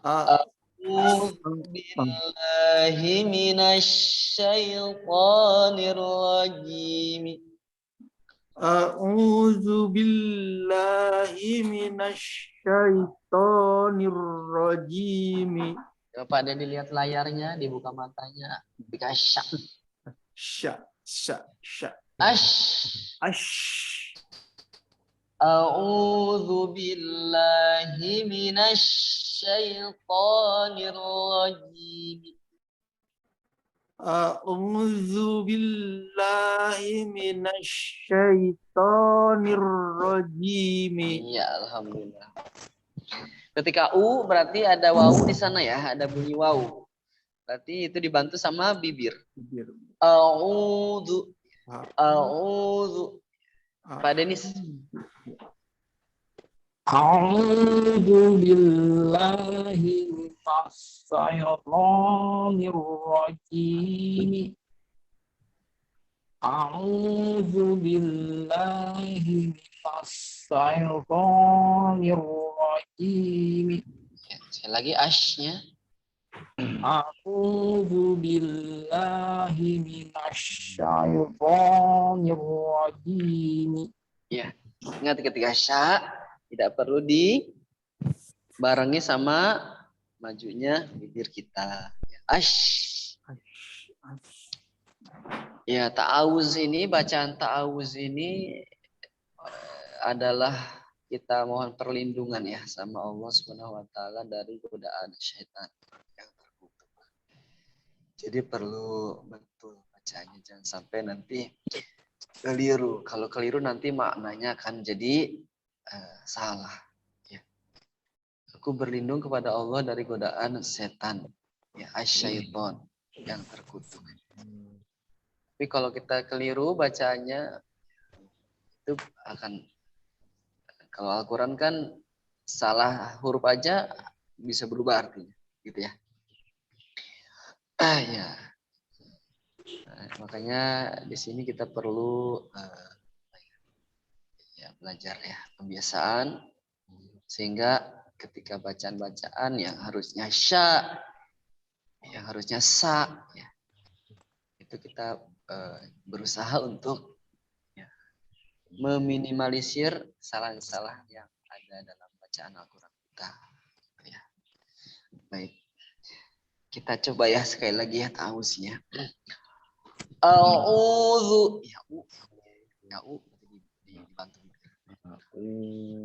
A'udzu billahi billahi minasyaitonir rajim. A'udzu billahi minasyaitonir rajim. Coba ada dilihat layarnya, dibuka matanya. Bikasya. Sya. Ash. Ash. A'udzu billahi minasyaitonir rajim. A'udzu billahi minasyaitonir rajim. Iya, alhamdulillah. Ketika u berarti ada wawu di sana ya, ada bunyi wawu. Berarti itu dibantu sama bibir. A'udzu. Pak Denis. A'udzu billahi minasyaitonir rajim. A'udzu billahi minasyaitonir rajim. Sekali lagi ashnya. A'udzu billahi minasyaitonir rajim. Ya, ingat ketika sya tidak perlu dibarengi sama majunya bibir kita. Ash. Ya, ta'awuz ini, bacaan ta'awuz ini adalah kita mohon perlindungan ya sama Allah Subhanahu wa taala dari godaan syaitan yang terkutuk. Jadi perlu betul bacanya, jangan sampai nanti keliru. Kalau keliru nanti maknanya akan jadi salah. Ya. Aku berlindung kepada Allah dari godaan setan, ya asyaiton yang terkutuk. Tapi kalau kita keliru bacanya itu akan, kalau Al-Quran kan salah huruf aja bisa berubah artinya, gitu ya. Ya. Makanya di sini kita perlu belajar ya pembiasaan, sehingga ketika bacaan-bacaan yang harusnya sya, yang harusnya sa, ya, itu kita berusaha untuk ya, meminimalisir kesalahan-kesalahan yang ada dalam bacaan Al-Quran kita. Ya. Baik, kita coba ya sekali lagi ya ta'awuznya. A'udzu, ya dibantu.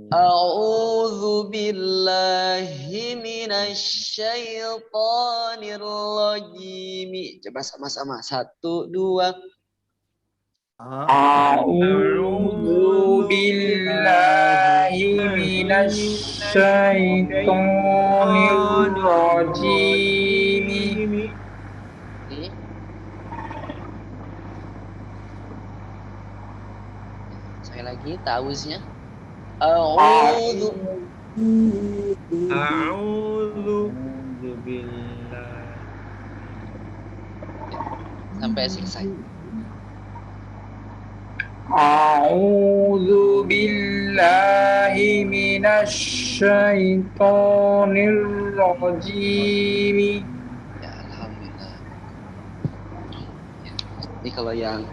A'udzu billahi minasyaitonir rajim. Coba sama-sama. 1, 2. A'udzu billahi minasyaitonir rajim. Sekali lagi ta'awuznya. A'udzu billah. sampai selesai. A'udzu billahi minasyaitonir rajim. Ya, alhamdulillah. Ya. Ini kalau yang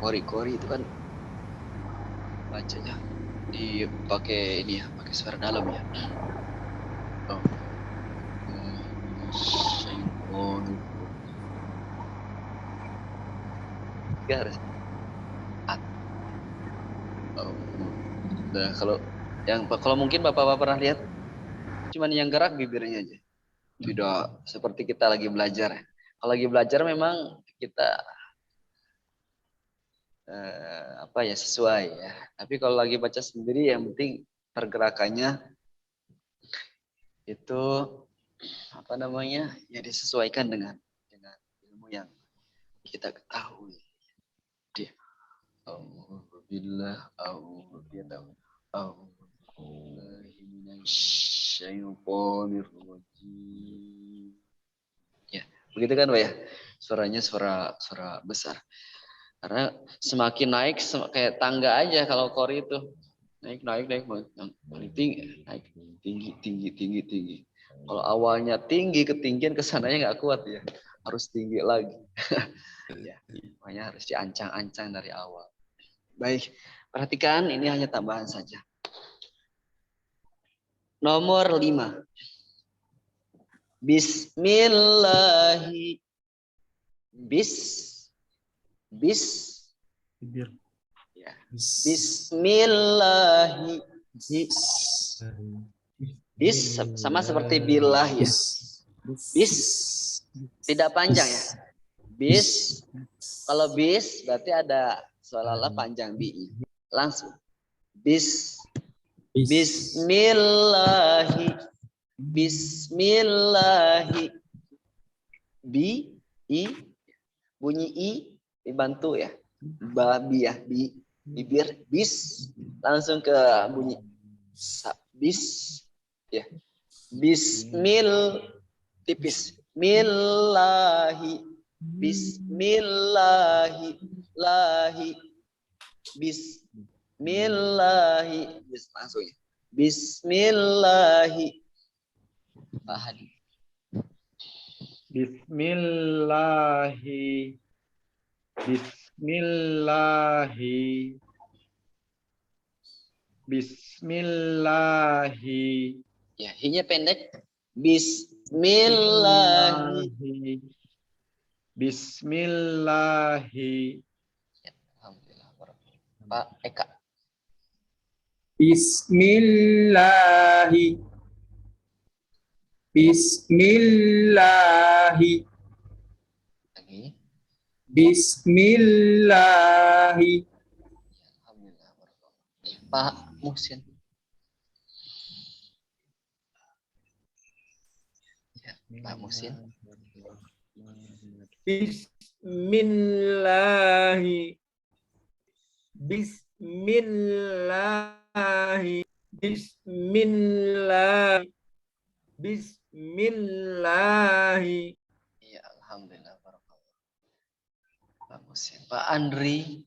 kori-kori itu kan bacanya dipakai ini ya, pakai suara dalam ya. Oh. Syaiton. Garis. Oh. Nah, kalau mungkin Bapak-bapak pernah lihat, cuman yang gerak bibirnya aja. Tidak seperti kita lagi belajar. Kalau lagi belajar memang kita sesuai ya. Tapi kalau lagi baca sendiri yang penting pergerakannya itu ya disesuaikan dengan ilmu yang kita ketahui. Dia Alhamdulillah, ya, begitu kan Pak ya? Suaranya suara besar. Karena semakin naik kayak tangga aja kalau kori itu naik paling tinggi, naik tinggi. Kalau awalnya tinggi, ketinggian kesananya nggak kuat ya. Harus tinggi lagi. Ya, makanya harus diancang-ancang dari awal. Baik, perhatikan ini hanya tambahan saja. Nomor 5. Bismillahi. Ya. Bismillahi. Sama seperti billah ya. Tidak panjang ya. Kalau berarti ada seolah-olah panjang bi. Langsung. Bismillahi. Bunyi i dibantu ya. Babi ya, bibir langsung ke bunyi ya. Tipis. Bismillahi langsung ya. Bismillahi. Bismillahi. Ya, hi-nya pendek. Bismillahi. Ya, alhamdulillah. Pak Eka. Bismillahi. Lagi. Bismillahi. Ya, alhamdulillah. Pak Muhsin. Ya, Pak Muhsin. Bismillahi. Bismillahi. Ya, alhamdulillah. Pak Muhsin. Pak Andri.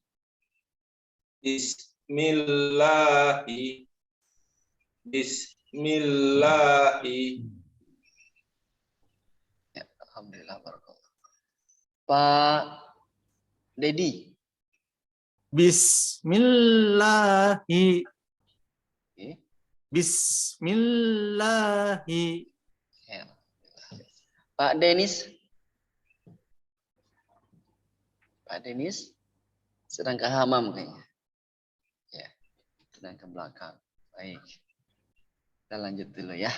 Bismillahi. Ya, alhamdulillah. Pak Dedi. Bismillahi. Oke. Bismillahi. Ya. Pak Denis. Pak Denis sedang ke hamam kayaknya. Ya, sedang ke belakang. Baik. Kita lanjut dulu ya.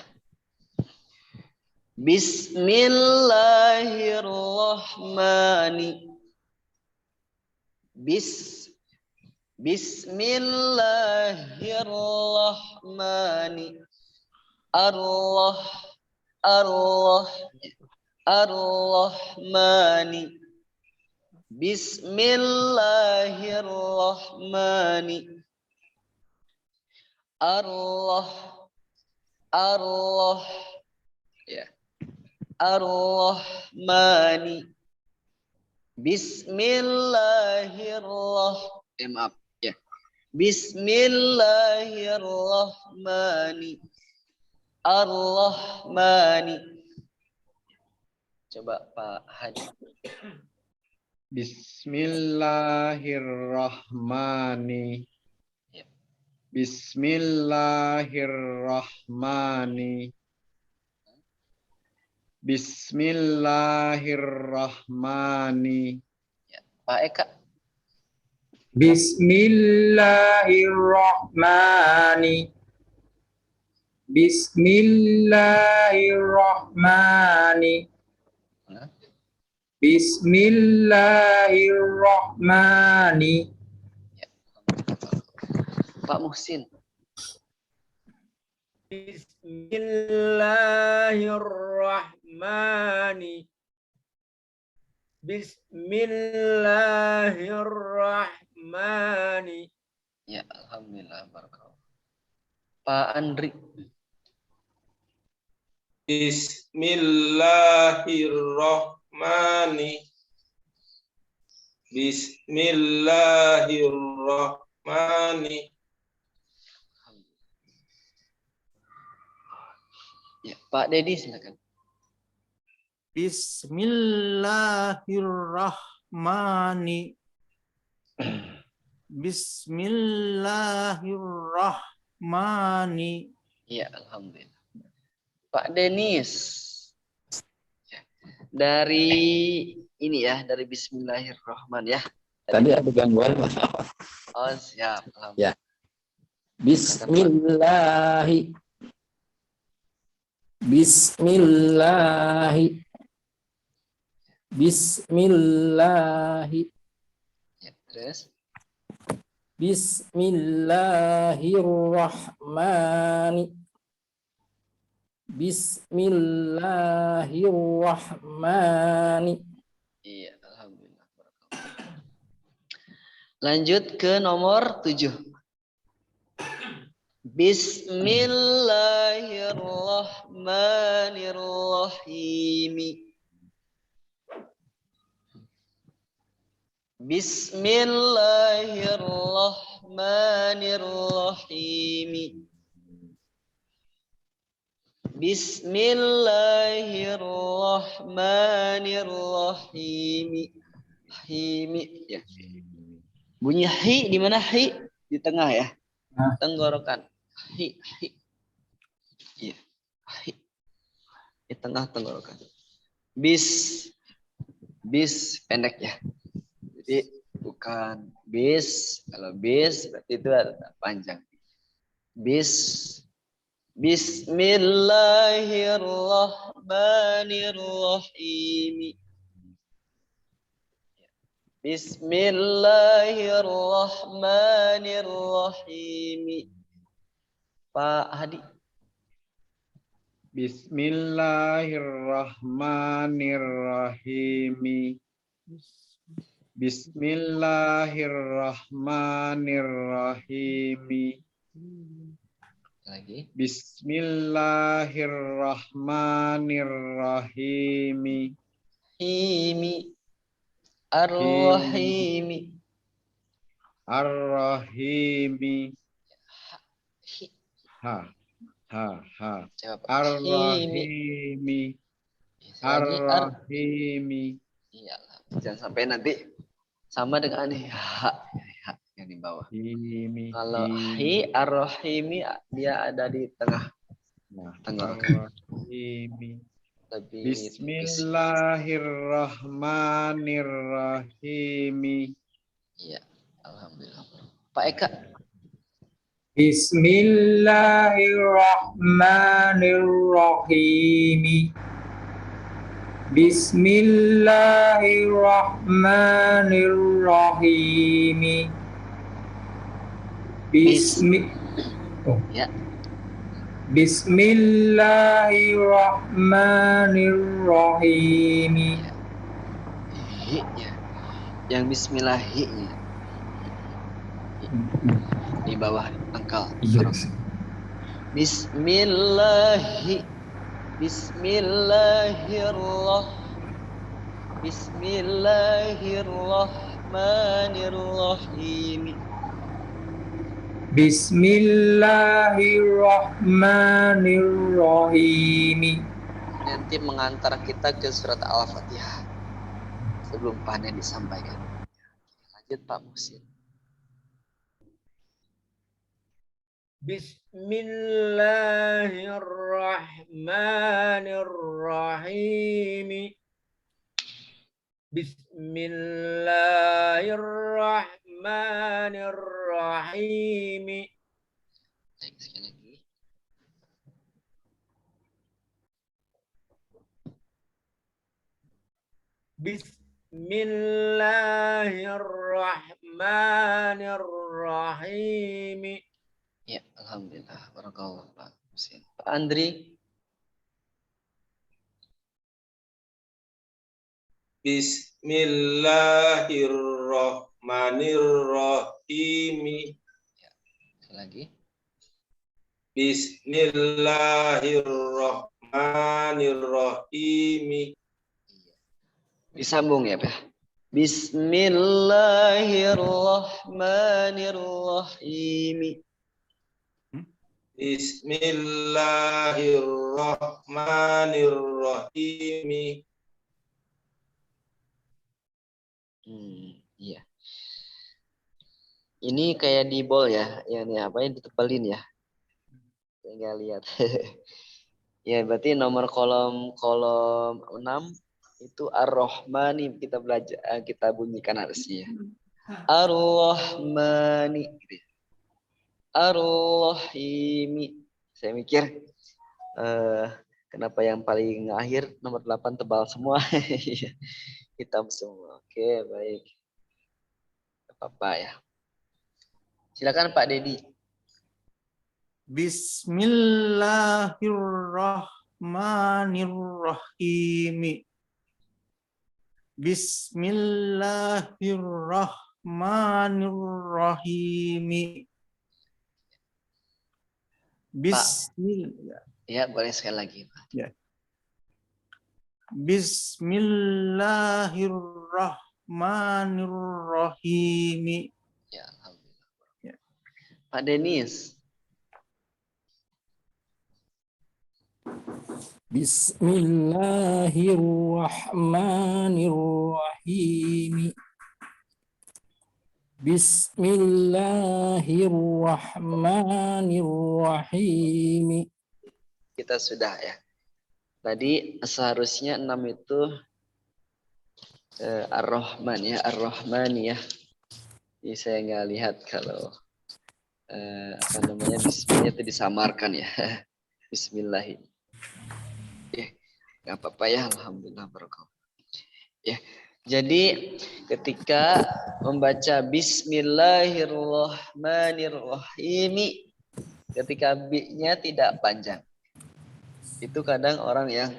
Bismillahirrahmani. Ar-Rahmani. Bismillahirrahmani. Ya. Ar-Rahmani. Maaf ya. Bismillahirrahmani. Ar-Rahmani. Coba Pak Hadi. Bismillahirrahmani. Ya. Bismillahirrahmani. Bismillahirrahmani. Ya. Pak Eka. Bismillahirrahmani. Bismillahirrahmani. Bismillahirrahmani. Ya. Pak Muhsin. Bismillahirrahmani. Bismillahirrahmani. Ya, alhamdulillah. Barakallah. Pak Andri. Bismillahirrahmani. Bismillahirrahmani. Ya, Pak Dedi silakan. Bismillahirrahmani. Bismillahirrahmani. Iya, alhamdulillah. Pak Denis. Dari ini ya, dari Bismillahirrahmanirrahim ya. Tadi ada gangguan. Oh, siap. Ya. Bismillahi. Bismillahi. Bismillahi. Ya, terus. Bismillahirrahmani. Bismillahirrahmani. Iya, alhamdulillah. Lanjut ke nomor 7. Bismillahirrahmanirrahim. Bismillahirrahmanirrahim. Bismillahirrahmanirrahim. Himi ya. Bunyi hi di mana hi? Di tengah ya. Tenggorokan. Hi. Iya. Hi. Di tengah tenggorokan. Bis pendek ya. Jadi bukan bis. Kalau bis berarti itu ada panjang. Bismillahirrahmanirrahim. Bismillahirrahmanirrahim. Pak Hadi. Bismillahirrahmanirrahim. Bismillahirrahmanirrahim. Lagi. Bismillahirrahmanirrahim. Himi. Ar-Rahimi. Ar-Rahimi. Ha. Coba Pak. Ar-Rahimi. Ar-Rahimi. Iyalah, jangan sampai nanti sama dengan ini ha yang di bawah. Kalau hi ar-rahimi dia ada di tengah. Tenggorokan. Bismillahirrahmanirrahim. Iya, alhamdulillah. Pak Eka. Bismillahirrahmanirrahim. Bismillahirrahmanirrahim. Ya. Bismillahirrahmanirrahim. Hi-nya. Yang bismillahi-nya. Di bawah angkal. Bismillahirrahmanirrahim. Bismillahirrahmanirrahim. Nanti mengantar kita ke surat Al-Fatihah sebelum panen disampaikan. Lanjut Pak Musin. Bismillahirrahmanirrahim. Bismillahirrahmanirrahim. Sekali lagi. Bismillahirrahmanirrahim. Ya, alhamdulillah. Barakallah Pak Musin. Pak Andri. Bismillahirrahmanirrahim. Ya, sekali lagi. Bismillahirrahmanirrahim. Disambung ya, Pak. Bismillahirrahmanirrahim. Bismillahirrahmanirrahim. Iya. Ini kayak di bol ya, yang apa yang ditebelin ya. Saya nggak lihat. Ya, berarti nomor kolom 6 itu Ar-Rahmani kita belajar kita bunyikan harusnya. Ar-Rahmani gitu. Ar-Rahimi. Saya mikir kenapa yang paling akhir nomor 8 tebal semua. Hitam semua. Oke, baik. Apa ya? Silakan Pak Dedi. Bismillahirrahmanirrahim. Bismillahirrahmanirrahim. Bismillah. Ya, boleh sekali lagi, Pak. Ya. Bismillahirrahmanirrahim. Ya, alhamdulillah. Ya. Pak Denis. Bismillahirrahmanirrahim. Bismillahirrahmanirrahim. Kita sudah ya. Tadi seharusnya 6 itu Ar-Rahman ya, Ar-Rahmani ya. Jadi saya nggak lihat kalau apa namanya bismillah itu disamarkan ya. Bismillah. Ya, nggak apa-apa ya, alhamdulillah barakatuh. Ya. Jadi ketika membaca Bismillahirrahmanirrahim, ketika B-nya tidak panjang, itu kadang orang yang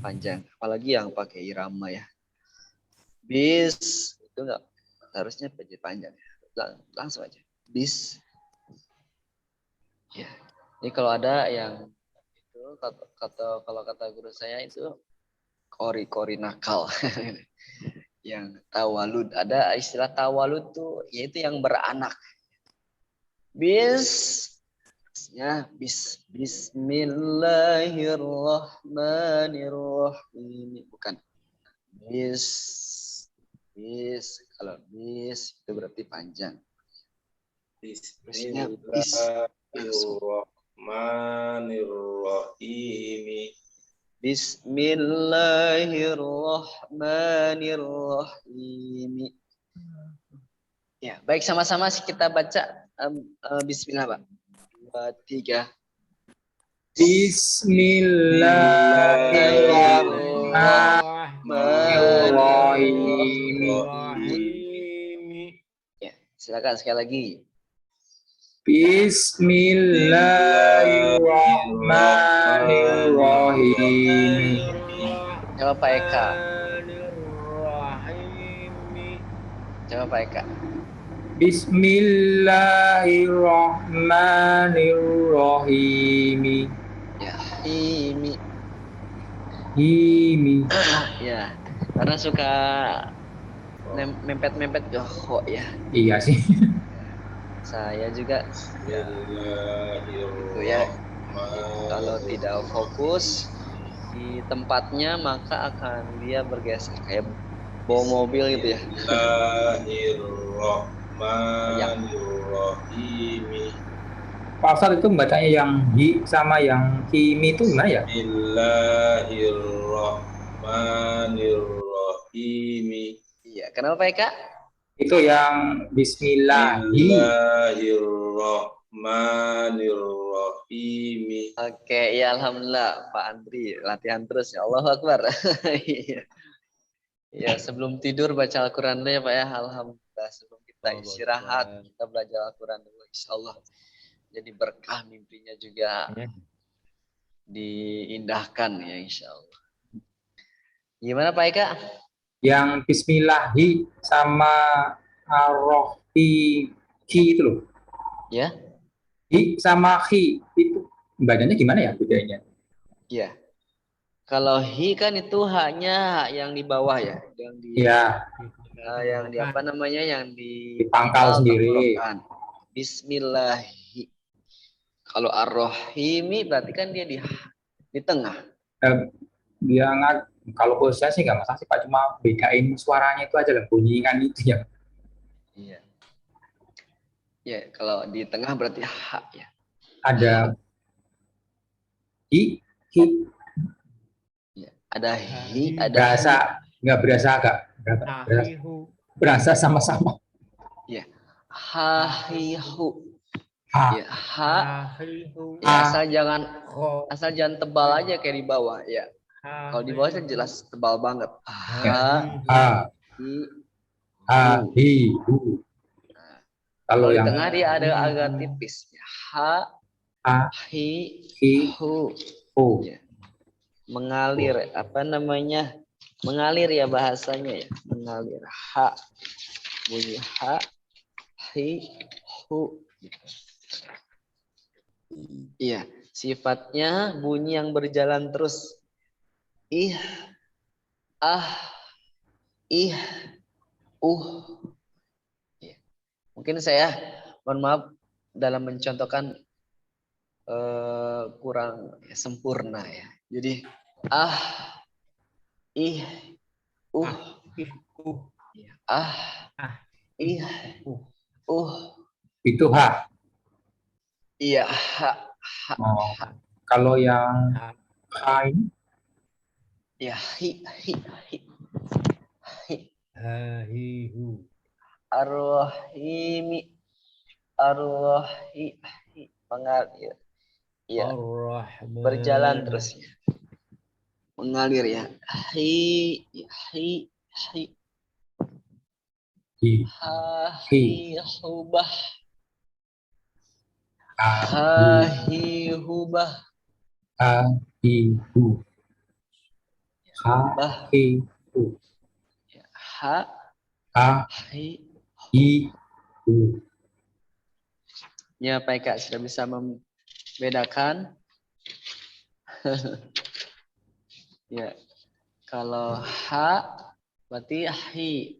panjang, apalagi yang pakai irama ya. Bis itu enggak harusnya panjang, langsung aja. Bis. Ya. Ini kalau ada yang itu kalau kata guru saya itu kori nakal. Yang tawalud, ada istilah tawalud tuh yaitu yang beranak. Bismillahirrahmanirrahim, bukan kalau bis itu berarti panjang. Bismillahirrahmanirrahim. Bismillahirrahmanirrahim. Ya, baik, sama-sama kita baca bismillah, Pak. 2, 3. Bismillahirrahmanirrahim. Ya, silakan sekali lagi. Bismillahirrahmanirrahim. Coba Pak Eka. Coba Pak Eka. Bismillahirrahmanirrahim. Ya, himi. Ya, karena suka mempet-mempet kok ya. Iya sih. Saya juga ya, itu ya. Kalau tidak fokus di tempatnya maka akan dia bergeser kayak bawa mobil gitu ya. Bismillahirrahmanirrahim. Pak Ustadz itu bacanya yang hi sama yang himi itu gimana ya? Bismillahirrahmanirrahim. Iya, kenapa Pak Eka? Itu yang Bismillahirrahmanirrahim. Oke, ya alhamdulillah Pak Andri latihan terus ya. Allahu Akbar. Ya, sebelum tidur baca Al-Qur'an dulu ya Pak ya. Alhamdulillah, sebelum kita istirahat kita belajar Al-Qur'an dulu insyaallah. Jadi berkah mimpinya juga diindahkan ya insyaallah. Gimana Pak Eka? yang bismillahi sama ar-rohi itu loh. Ya. Hi sama hi itu bacanya gimana ya bedanya? Iya. Kalau hi kan itu hanya yang di bawah ya, yang di yang di apa namanya, yang di pangkal sendiri. Bismillahi. Kalau ar-rahimi berarti kan dia di tengah. Dia kalau menurut saya sih nggak masalah sih Pak, cuma bedain suaranya itu aja lah, bunyikan itu ya. Iya. Ya, kalau di tengah berarti ha ya. Ada hi, Ya. Ada hi, ada berasa hi. nggak berasa agak berasa sama-sama. Ya. Ha hi hu. Ha, Ya, ha. Hahihu. Ya, asal jangan tebal aja kayak di bawah ya. Kalau di bawah itu jelas tebal banget. Ha, ha, hi, hu. kalau Kalau di yang tengah dia ada agak tipis. Ha, hi, hu. Ya. Mengalir, apa namanya? Mengalir ya bahasanya ya. Mengalir. Ha, bunyi ha, hi, hu. Iya, sifatnya bunyi yang berjalan terus. Ih, ah, ih, ya. Mungkin saya mohon maaf dalam mencontohkan kurang sempurna ya. Jadi ih, ya. Ih, itu ha. iya, ha. Oh. Kalau yang ha ini Ya, hi. Hahihu. Ar-Rahimi. Mengalir. Ya, Ar-Rahman. berjalan terus ya. Mengalir ya. Hi. Hubah. Hubah. hu. Bah. hu. Hu. Ya, Pak Eka sudah bisa membedakan. Ya, kalau ha berarti hi.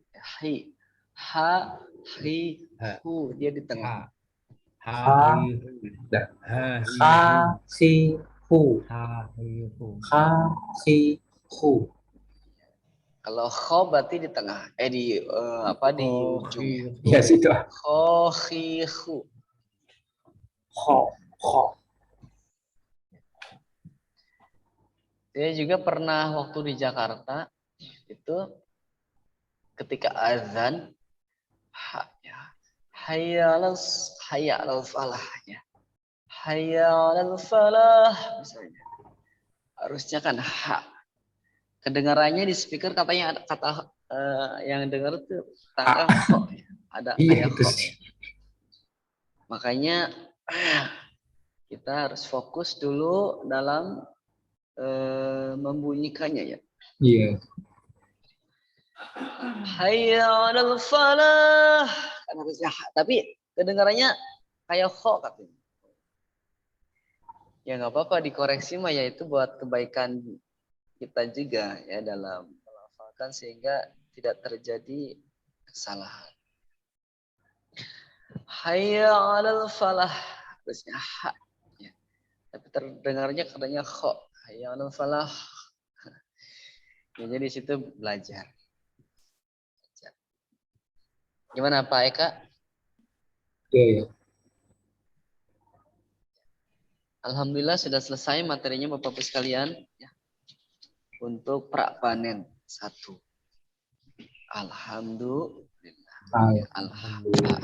Ha, hi, hu, dia di tengah. Si, hu. Kalau kho berarti di tengah. Di ujungnya. Ya situ. Kho, hi, hu. Kho. Saya juga pernah waktu di Jakarta itu ketika azan hayya 'alal falah ya. Hayya 'alal falah misalnya. Harusnya kan ha. Kedengarannya di speaker katanya ada kata yang dengar tuh tangga kho ya. Ada kayak kho. Ya. Makanya kita harus fokus dulu dalam membunyikannya ya. Iya. Hayya 'alal falah. Kan harusnya tapi kedengarannya kayak kho katanya. Ya nggak apa-apa dikoreksi mah ya itu buat kebaikan kita juga ya dalam melafalkan sehingga tidak terjadi kesalahan. Hayya 'alal falah harusnya ha. Ya. Tapi terdengarnya katanya kho. Hayya 'alal falah. Ya, jadi di situ belajar. Gimana Pak Eka? Iya. Alhamdulillah sudah selesai materinya Bapak-Ibu sekalian ya. Untuk pra-panen 1. Alhamdulillah. Alhamdulillah.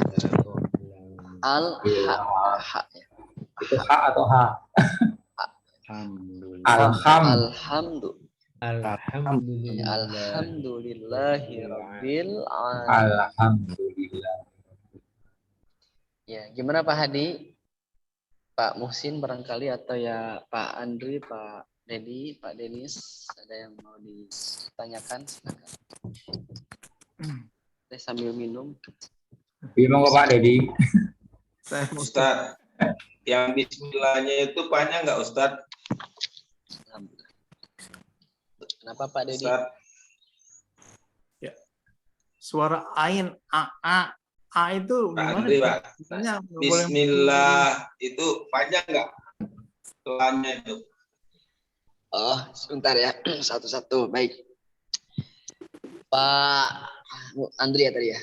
Itu ha atau ha? Alhamdulillah. Alhamdulillahirabbil alamin. Alhamdulillah. Ya, gimana Pak Hadi? Pak Muhsin barangkali atau ya Pak Andri, Pak Dedi, Pak Denis, ada yang mau ditanyakan silakan. Saya sambil minum. Gimana Pak Dedi? Ustadz, yang bismillahnya itu panjang nggak Ustadz? Alhamdulillah. Kenapa Pak Dedi? Ustadz, Suara ain a A itu Pak gimana? Andri, Pak. Misalnya nggak boleh Bismillah itu panjang nggak? Setelahnya itu. Oh, sebentar ya. Satu-satu. Baik. Pak Andri ya tadi ya.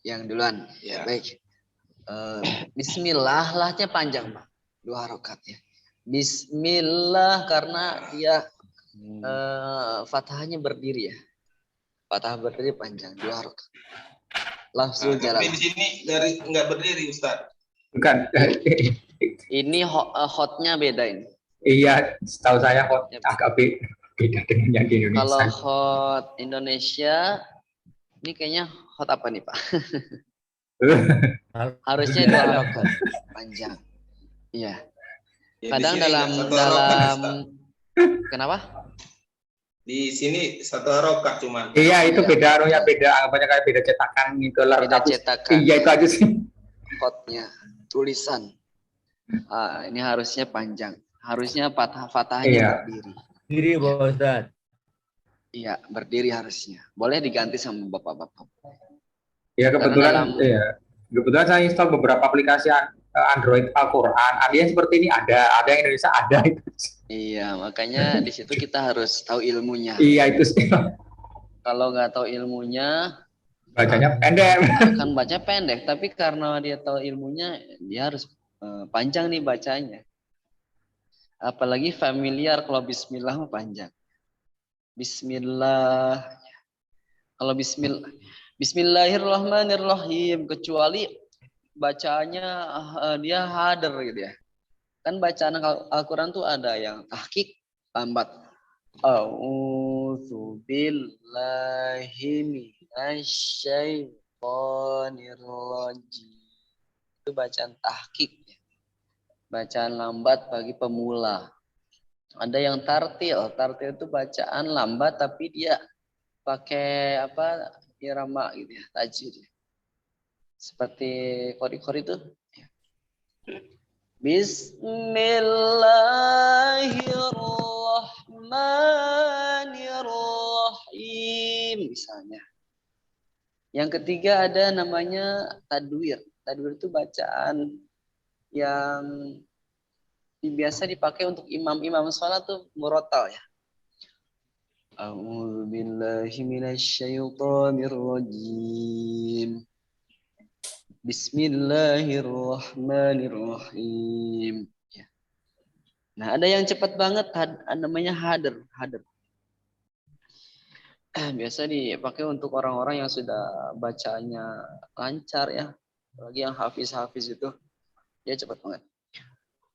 Yang duluan. Ya. Baik. Bismillah lahnya panjang, Pak. 2 harokat ya. Bismillah karena dia fathahnya berdiri ya. Fathah berdiri panjang 2 harokat. Lafzul Tapi jalalah. di sini dari nggak berdiri, Ustaz. Bukan. Ini hotnya beda ini. Iya, setahu saya kok agak beda dengan yang di Kalau Indonesia. hot Indonesia, ini kayaknya hot apa nih Pak? Harusnya 2 harokat panjang. Iya. Ya, Kadang di sini dalam satu harokat, Ustaz. kenapa? Di sini 1 harokat cuman. Iya, itu beda ya, beda anggapannya kayak beda cetakan gitu lah. Beda cetakan. Iya, itu aja sih. Hotnya tulisan. Ini harusnya panjang. Harusnya fathahnya Iya. berdiri. Diri Pak Ustadz. Iya, berdiri harusnya. Boleh diganti sama bapak-bapak. Ya kebetulan, dalam- kebetulan saya install beberapa aplikasi Android Al-Quran. Ada yang seperti ini ada yang Indonesia ada. Iya, makanya di situ kita harus tahu ilmunya. Iya itu sih. Kalau nggak tahu ilmunya, Bacanya pendek. akan baca pendek. Tapi karena dia tahu ilmunya, dia harus panjang nih bacanya. Apalagi familiar kalau Bismillah mah panjang. Bismillah. Kalau Bismillahirrahmanirrahim, kecuali bacaannya dia hader gitu ya. Kan bacaan Al-Quran tuh ada yang tahqiq lambat. A'udzu billahi minasyaitonir rajim. Itu bacaan tahqiq ya. Bacaan lambat bagi pemula. Ada yang tartil. Tartil itu bacaan lambat tapi dia pakai irama gitu ya, tajwid. Seperti qori-qori itu. Bismillahirrahmanirrahim misalnya. Yang ketiga ada namanya tadwir. Tadwir itu bacaan yang biasa dipakai untuk imam-imam sholat tuh murotal ya. A'udzu billahi minasyaitonir rajim. Bismillahirrahmanirrahim. Ya. Nah, ada yang cepat banget namanya hader. Biasa dipakai untuk orang-orang yang sudah bacanya lancar ya. Apalagi yang hafiz itu dia cepat banget.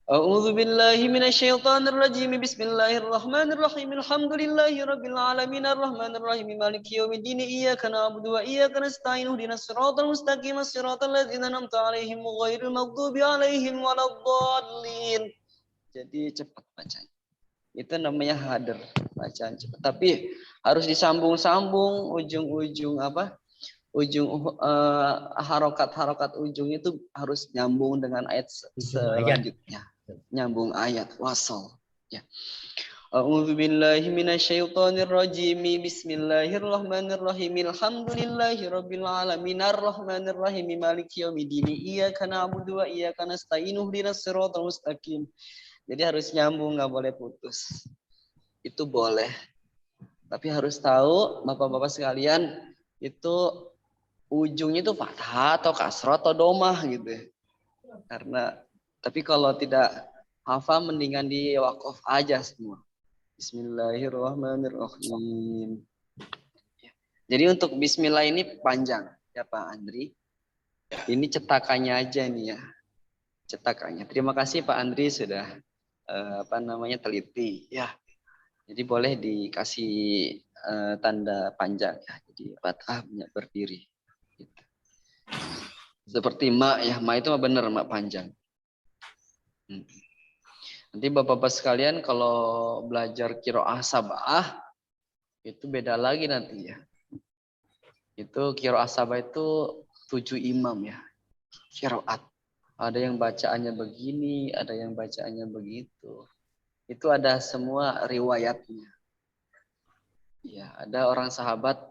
A'udzu billahi minasyaitonir rajim. Bismillahirrahmanirrahim. Alhamdulillahi rabbil alamin arrahmanir rahim maliki yaumiddin. Iyyaka na'budu wa iyyaka nasta'in. Ihdinas siratal mustaqim. Shiratal ladzina an'amta 'alaihim ghairil maghdubi 'alaihim waladdallin. Jadi cepat bacanya. Itu namanya hader, bacaan cepat. Tapi harus disambung-sambung ujung-ujung harokat ujung itu harus nyambung dengan ayat selanjutnya. Nyambung ayat wasal ya. A'udzu billahi minasyaitonir rajim. Bismillahirrahmanirrahim. Alhamdulillahirabbil alamin arrahmanir rahim maliki yaumiddin. Iyyaka na'budu wa iyyaka nasta'in. Ihdinas siratal mustaqim. Jadi harus nyambung, nggak boleh putus. Itu boleh. Tapi harus tahu Bapak-bapak sekalian itu ujungnya itu fathah atau kasrah atau domah gitu. Tapi kalau tidak hafal mendingan di waqaf aja semua. Bismillahirrahmanirrahim. Jadi untuk bismillah ini panjang ya Pak Andri. Ini cetakannya aja nih ya. Cetakannya. Terima kasih Pak Andri sudah teliti ya. Jadi boleh dikasih tanda panjang ya. Jadi fathahnya berdiri. Gitu. Seperti ma ya, ma itu benar ma panjang. Nanti Bapak-bapak sekalian kalau belajar qiraah sab'ah itu beda lagi nanti ya. Itu qiraah sab'ah itu 7 imam ya. Qiraat. Ada yang bacaannya begini, ada yang bacaannya begitu. Itu ada semua riwayatnya. Ya, ada orang sahabat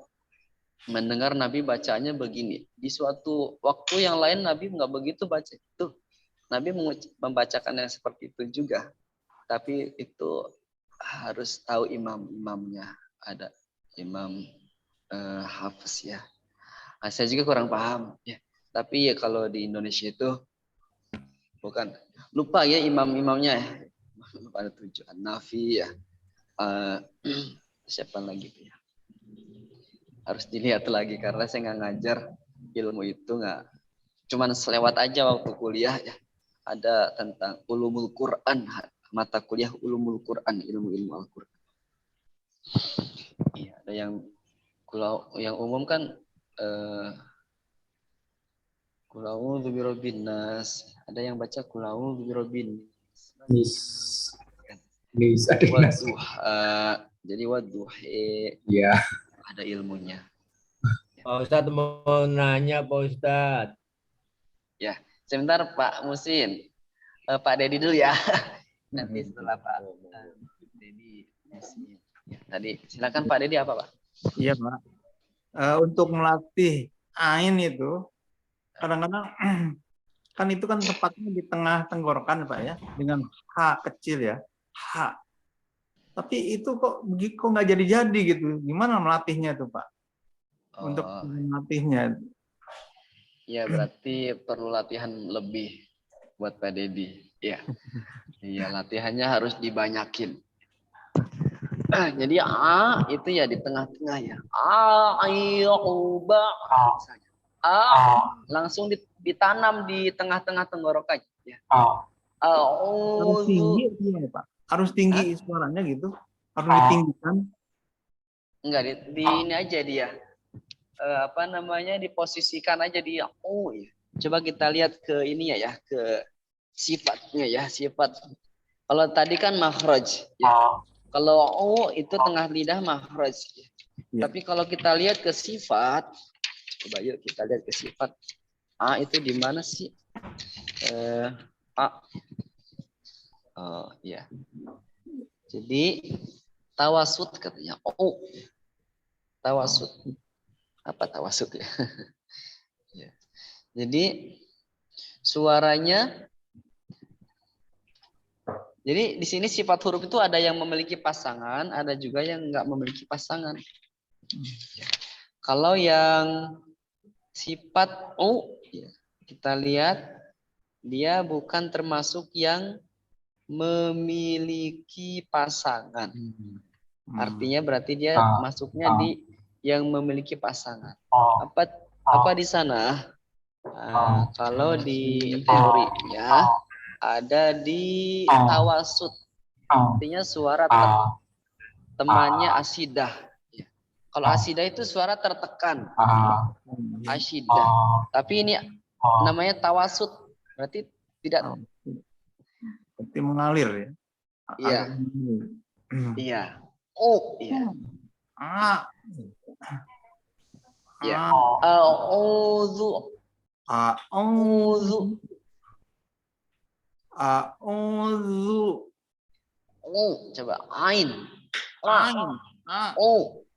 mendengar Nabi bacanya begini. Di suatu waktu yang lain Nabi nggak begitu baca itu. Nabi membacakan yang seperti itu juga. Tapi itu harus tahu imam-imamnya. Ada imam hafiz ya. Nah, saya juga kurang paham ya. Tapi ya kalau di Indonesia itu bukan lupa ya imam-imamnya ya. Ada 7 Nafi ya. Siapa lagi tuh ya? Harus dilihat lagi karena saya nggak ngajar ilmu itu nggak. Cuman selewat aja waktu kuliah ya. Ada tentang ulumul Quran, mata kuliah ulumul Quran, ilmu-ilmu Al-Quran. Iya, ada yang umum kan Qul a'udzu birabbin nas. Ada yang baca Qul a'udzu birabbin Nis ada nas. Jadi wadduha Ya. ada ilmunya. Pak Ustadz mau nanya, Pak Ustadz. Ya, sebentar Pak Musin. Pak Dedi dulu ya. Nanti setelah Pak Dedi. Ya, tadi silakan Pak Dedi apa Pak? Iya Pak. Untuk melatih ain itu kadang-kadang kan itu kan tepatnya di tengah tenggorokan Pak ya, dengan H kecil ya, H. Tapi itu kok nggak jadi-jadi gitu. Gimana melatihnya tuh Pak? Untuk melatihnya. Ya berarti perlu latihan lebih buat Pak Dedi. Ya. Iya, latihannya harus dibanyakin. Jadi A itu ya di tengah-tengah ya. Langsung ditanam di tengah-tengah tenggorokan ya. Harus tinggi ya Pak? Harus tinggi suaranya gitu? Harus ditinggikan? Enggak, di ini aja dia. Diposisikan aja dia. Ya. Coba kita lihat ke ini ya, ke sifatnya ya, sifat. Kalau tadi kan makhraj ya. Kalau itu tengah lidah makhraj. Ya. Tapi kalau kita lihat ke sifat, coba yuk kita lihat ke sifat. A itu di mana sih? A. Oh, ya. Jadi tawasud katanya. Tawasud. Apa tawasud ya? Ya. Jadi suaranya. Jadi di sini sifat huruf itu ada yang memiliki pasangan, ada juga yang enggak memiliki pasangan. Kalau yang sifat ya, kita lihat dia bukan termasuk yang memiliki pasangan. Artinya berarti dia masuknya di yang memiliki pasangan. Apa di sana? Kalau di teorinya ada di tawasud. Artinya suara temannya asidah. Kalau asidah itu suara tertekan. Asidah. Tapi ini namanya tawasud. Berarti tidak. Berarti mengalir ya? Iya. Iya. Iya. Ya. A'udzu. Coba ain. A'udzu.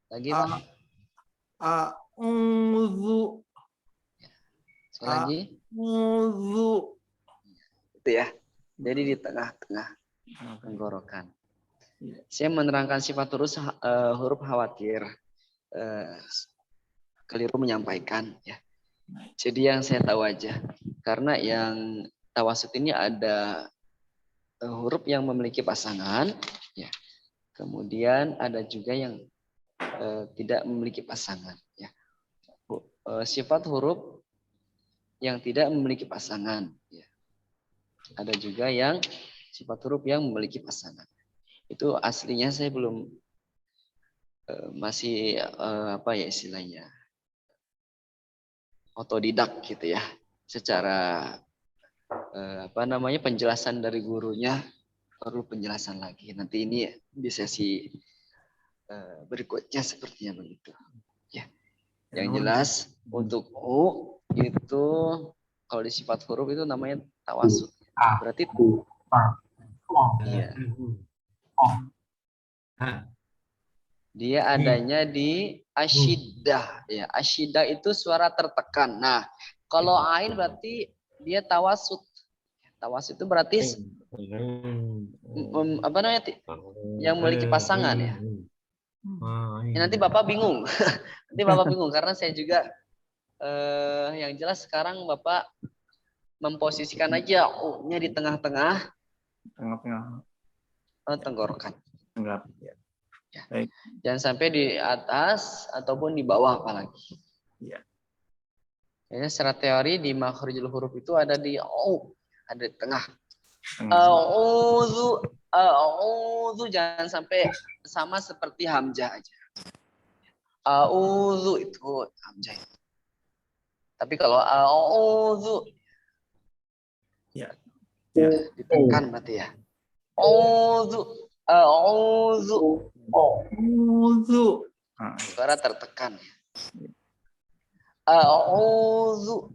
Lagi Pak. Sekali lagi. Itu ya. Jadi di tengah-tengah tenggorokan. Saya menerangkan sifat huruf khawatir. Keliru menyampaikan ya. Jadi yang saya tahu aja. Karena yang tawasud ini ada huruf yang memiliki pasangan ya. Kemudian ada juga yang tidak memiliki pasangan ya. Sifat huruf yang tidak memiliki pasangan ya. Ada juga yang sifat huruf yang memiliki pasangan. Itu aslinya saya belum masih apa ya istilahnya otodidak gitu ya. Secara penjelasan dari gurunya perlu penjelasan lagi. Nanti ini di sesi berikutnya sepertinya begitu. Ya. Yang jelas untuk itu kalau di sifat huruf itu namanya tawasud. Berarti iya. Dia adanya di asyiddah ya. Asyiddah itu suara tertekan. Nah, kalau ain berarti dia tawasud. Tawasud itu berarti apa namanya? Yang memiliki pasangan ya. Ya, nanti Bapak bingung. Nanti Bapak bingung karena saya juga yang jelas sekarang Bapak memposisikan aja U-nya di tengah-tengah tenggorokan. Ya. Ya. Baik. Jangan sampai di atas ataupun di bawah apalagi. Ya. Kayaknya secara teori di makhrijul huruf itu ada di ada di tengah. A'udzu jangan sampai sama seperti hamzah aja. A'udzu itu hamzah. Tapi kalau a'udzu Ya. ditekan berarti ya. A'udzu suara tertekan. A'udzu.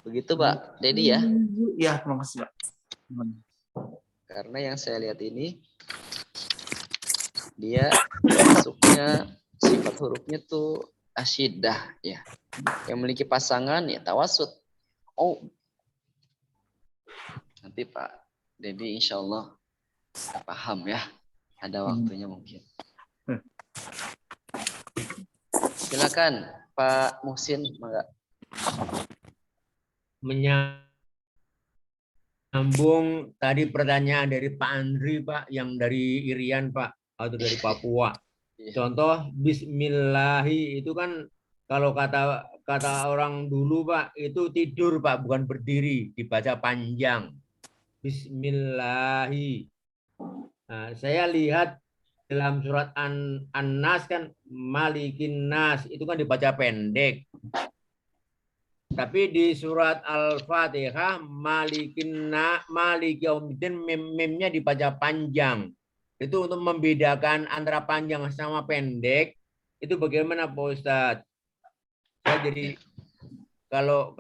Begitu, Pak Dedi ya. Ya, terima kasih, Pak. Karena yang saya lihat ini dia masuknya sifat hurufnya tuh asyiddah ya. Yang memiliki pasangan ya tawasud. Nanti Pak Dedi insya Allah paham ya. Ada waktunya mungkin. Silakan Pak Muhsin, mangga. Menyambung tadi pertanyaan dari Pak Andri, Pak, yang dari Irian, Pak, atau dari Papua. Contoh Bismillahi itu kan kalau kata orang dulu, Pak, itu tidur, Pak, bukan berdiri, dibaca panjang. Bismillahi. Nah, saya lihat dalam surat An-Nas kan Malikin Nas itu kan dibaca pendek. Tapi di surat Al-Fatihah Maliki Yaumiddin mem-memnya dibaca panjang. Itu untuk membedakan antara panjang sama pendek. Itu bagaimana Pak Ustadz? Saya jadi kalau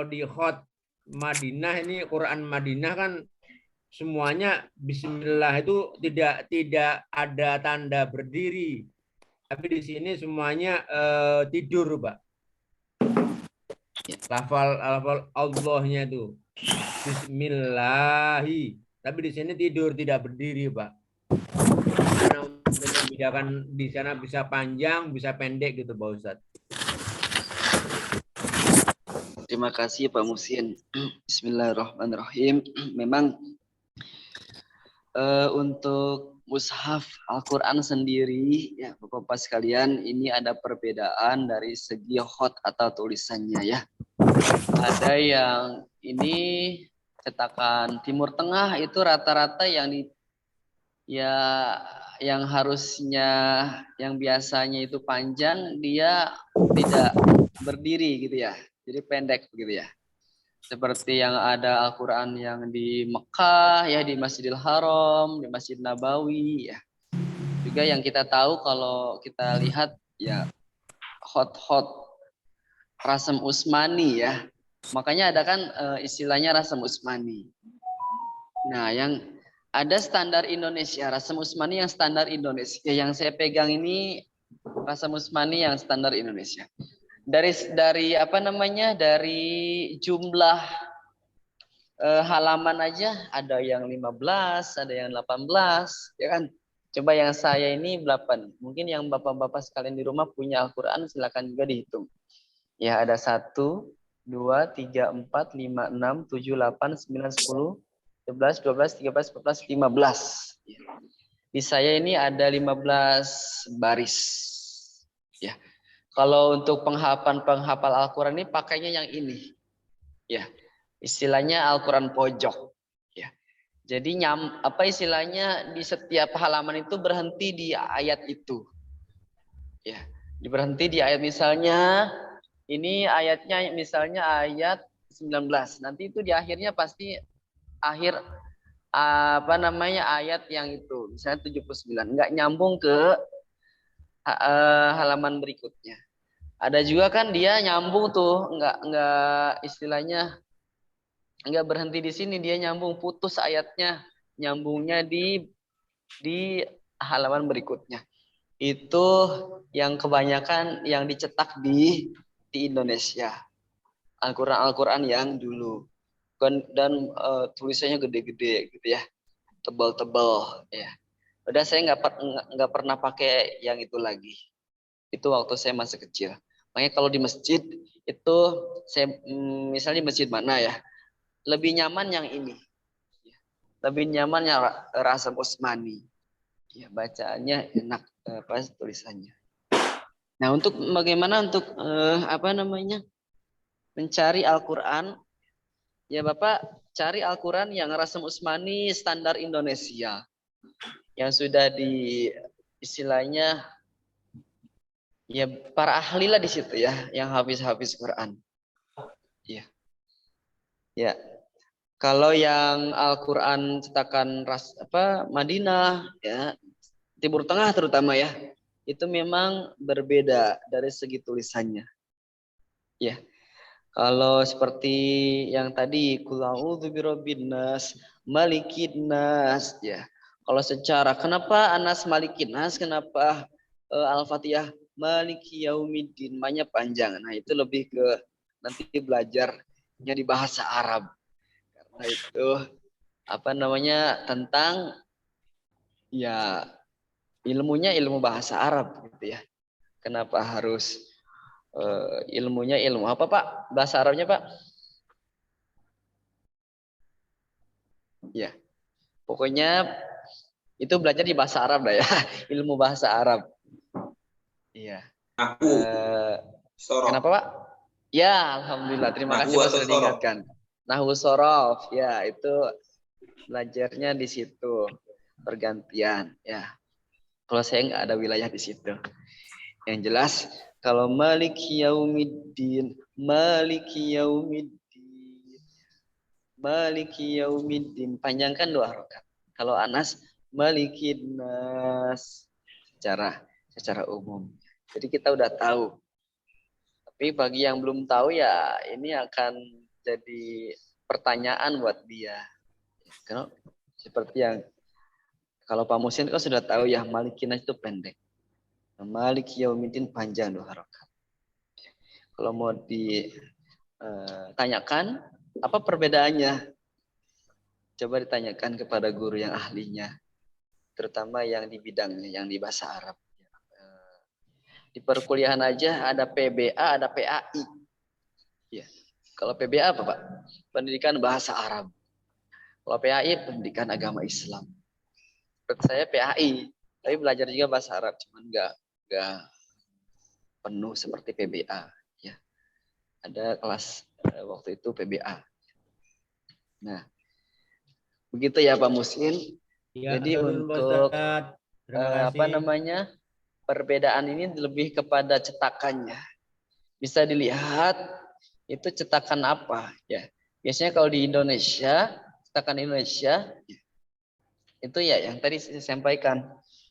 di Khot Madinah ini Quran Madinah kan semuanya Bismillah itu tidak ada tanda berdiri. Tapi di sini semuanya tidur, Pak. Lafal Allahnya itu Bismillahi. Tapi di sini tidur tidak berdiri, Pak. Karena untuk membedakan di sana bisa panjang, bisa pendek gitu, Pak Ustadz. Terima kasih Pak Muhsin. Bismillahirrahmanirrahim. Memang untuk mushaf Al-Quran sendiri ya Bapak-Bapak sekalian ini ada perbedaan dari segi khot atau tulisannya ya. Ada yang ini cetakan Timur Tengah itu rata-rata yang harusnya yang biasanya itu panjang dia tidak berdiri gitu ya. Jadi pendek begitu ya. Seperti yang ada Al-Quran yang di Mekah, ya di Masjidil Haram, di Masjid Nabawi, ya. Juga yang kita tahu kalau kita lihat ya hot Rasem Usmani ya. Makanya ada kan istilahnya Rasem Usmani. Nah, yang ada standar Indonesia, Rasem Usmani yang standar Indonesia. Yang saya pegang ini Rasem Usmani yang standar Indonesia. Dari apa namanya dari jumlah halaman aja ada yang 15, ada yang 18 ya kan. Coba yang saya ini 8. Mungkin yang Bapak-bapak sekalian di rumah punya Al-Qur'an silakan juga dihitung. Ya ada 1 2 3 4 5 6 7 8 9 10 11 12 13 14 15. Di saya ini ada 15 baris. Ya. Kalau untuk penghafal Al-Quran ini pakainya yang ini. Ya. Istilahnya Al-Quran pojok. Ya. Jadi apa istilahnya di setiap halaman itu berhenti di ayat itu. Ya. Berhenti di ayat misalnya ini ayatnya misalnya ayat 19. Nanti itu di akhirnya pasti akhir apa namanya ayat yang itu. Misalnya 79. Enggak nyambung ke halaman berikutnya. Ada juga kan dia nyambung tuh, nggak istilahnya nggak berhenti di sini, dia nyambung, putus ayatnya, nyambungnya di halaman berikutnya. Itu yang kebanyakan yang dicetak di Indonesia. Al-Quran yang dulu. Dan tulisannya gede-gede gitu ya. Tebal-tebal ya. Udah saya nggak pernah pakai yang itu lagi. Itu waktu saya masih kecil. Makanya kalau di masjid itu saya misalnya di masjid mana ya, lebih nyaman yang ini. Lebih nyaman yang Rasam Usmani. Ya, bacaannya enak pas tulisannya. Nah, untuk bagaimana untuk mencari Al-Qur'an, ya Bapak cari Al-Qur'an yang Rasam Usmani standar Indonesia. Yang sudah istilahnya ya para ahli lah di situ ya, yang hafiz Quran. Ya. Ya. Kalau yang Al-Qur'an cetakan Madinah ya, Timur Tengah terutama ya, itu memang berbeda dari segi tulisannya. Ya. Kalau seperti yang tadi Qul a'udzu birabbin nas, malikin nas ya. Kalau secara kenapa Anas malikin nas, kenapa Al-Fatihah maliki yaumiddin, banyak panjang. Nah, itu lebih ke nanti belajarnya di bahasa Arab. Karena itu tentang ya ilmunya ilmu bahasa Arab gitu ya. Kenapa harus ilmunya ilmu apa Pak? Bahasa Arabnya Pak? Ya. Pokoknya itu belajar di bahasa Arab lah ya. Ilmu bahasa Arab. Iya. Kenapa Pak? Ya, alhamdulillah. Terima kasih Pak sudah diingatkan. Nahwu sorof, ya itu belajarnya di situ pergantian ya. Kalau saya nggak ada wilayah di situ. Yang jelas kalau maliki yaumiddin, panjangkan 2 rakaat. Kalau Anas malikin nas secara umum. Jadi kita udah tahu. Tapi bagi yang belum tahu ya ini akan jadi pertanyaan buat dia. Karena seperti yang kalau Pak Musin kan sudah tahu ya, malikin itu pendek. Maliki yaumiddin panjang 2 rakaat. Kalau mau ditanyakan apa perbedaannya? Coba ditanyakan kepada guru yang ahlinya, terutama yang di bidangnya, yang di bahasa Arab. Di perkuliahan aja ada PBA, ada PAI. Ya. Kalau PBA apa Pak? Pendidikan bahasa Arab. Kalau PAI pendidikan agama Islam. Menurut saya PAI, tapi belajar juga bahasa Arab, cuman nggak penuh seperti PBA. Ya. Ada kelas waktu itu PBA. Nah, begitu ya Pak Musin. Ya, jadi untuk perbedaan ini lebih kepada cetakannya. Bisa dilihat itu cetakan apa ya. Biasanya kalau di Indonesia, cetakan Indonesia itu ya yang tadi saya sampaikan.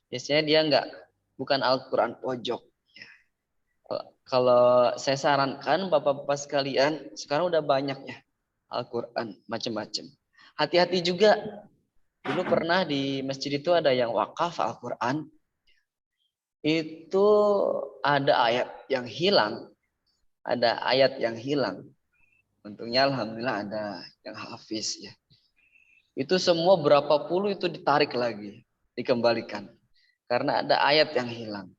Biasanya dia bukan Al-Qur'an pojok. Ya. Kalau saya sarankan Bapak-bapak sekalian, sekarang udah banyak ya Al-Qur'an macam-macam. Hati-hati juga. Dulu pernah di masjid itu ada yang wakaf Al-Qur'an. Itu ada ayat yang hilang. Ada ayat yang hilang. Untungnya alhamdulillah ada yang hafiz ya. Itu semua berapa puluh itu ditarik lagi, dikembalikan. Karena ada ayat yang hilang.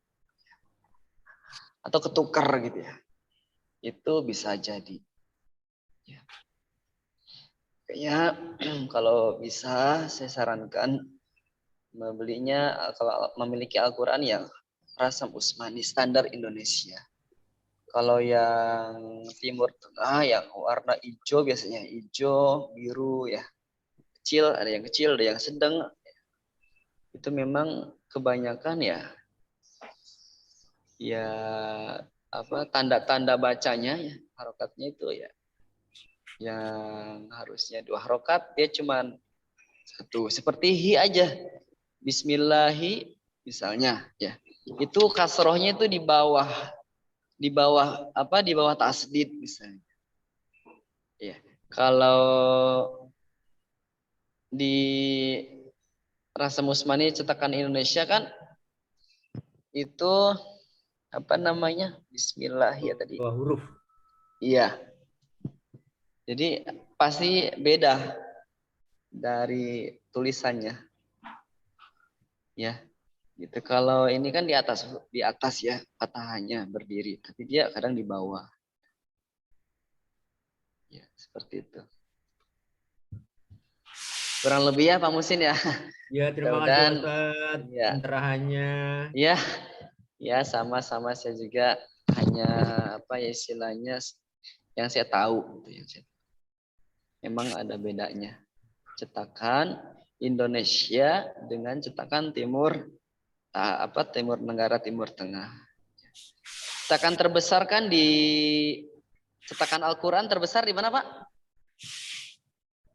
Atau ketukar gitu ya. Itu bisa jadi. Ya. Kayaknya kalau bisa saya sarankan membelinya kalau memiliki Al-Qur'an yang Rasam Usmani standar Indonesia. Kalau yang Timur Tengah yang warna hijau biasanya hijau, biru ya. Kecil, ada yang kecil, ada yang sedang. Itu memang kebanyakan ya tanda-tanda bacanya ya, harokatnya itu ya. Yang harusnya 2 harokat dia cuman 1. Seperti hi aja. Bismillahi misalnya ya. Itu kasrohnya itu di bawah di bawah apa? Di bawah tasdid misalnya. Ya. Kalau di Rasam Usmani cetakan Indonesia kan itu apa namanya? Bismillah ya tadi. 2 huruf. Iya. Jadi pasti beda dari tulisannya. Ya. Gitu. Kalau ini kan di atas ya patahannya berdiri, tapi dia kadang di bawah. Ya, seperti itu. Kurang lebih ya Pak Musin ya. Ya, terima kasih Mudah-mudahan Ustaz ya. pencerahannya. Ya, ya sama-sama saya juga hanya apa ya istilahnya yang saya tahu gitu ya. Memang ada bedanya. Cetakan Indonesia dengan cetakan Timur Negara Timur Tengah. Cetakan terbesar kan di cetakan Al-Quran terbesar di mana Pak?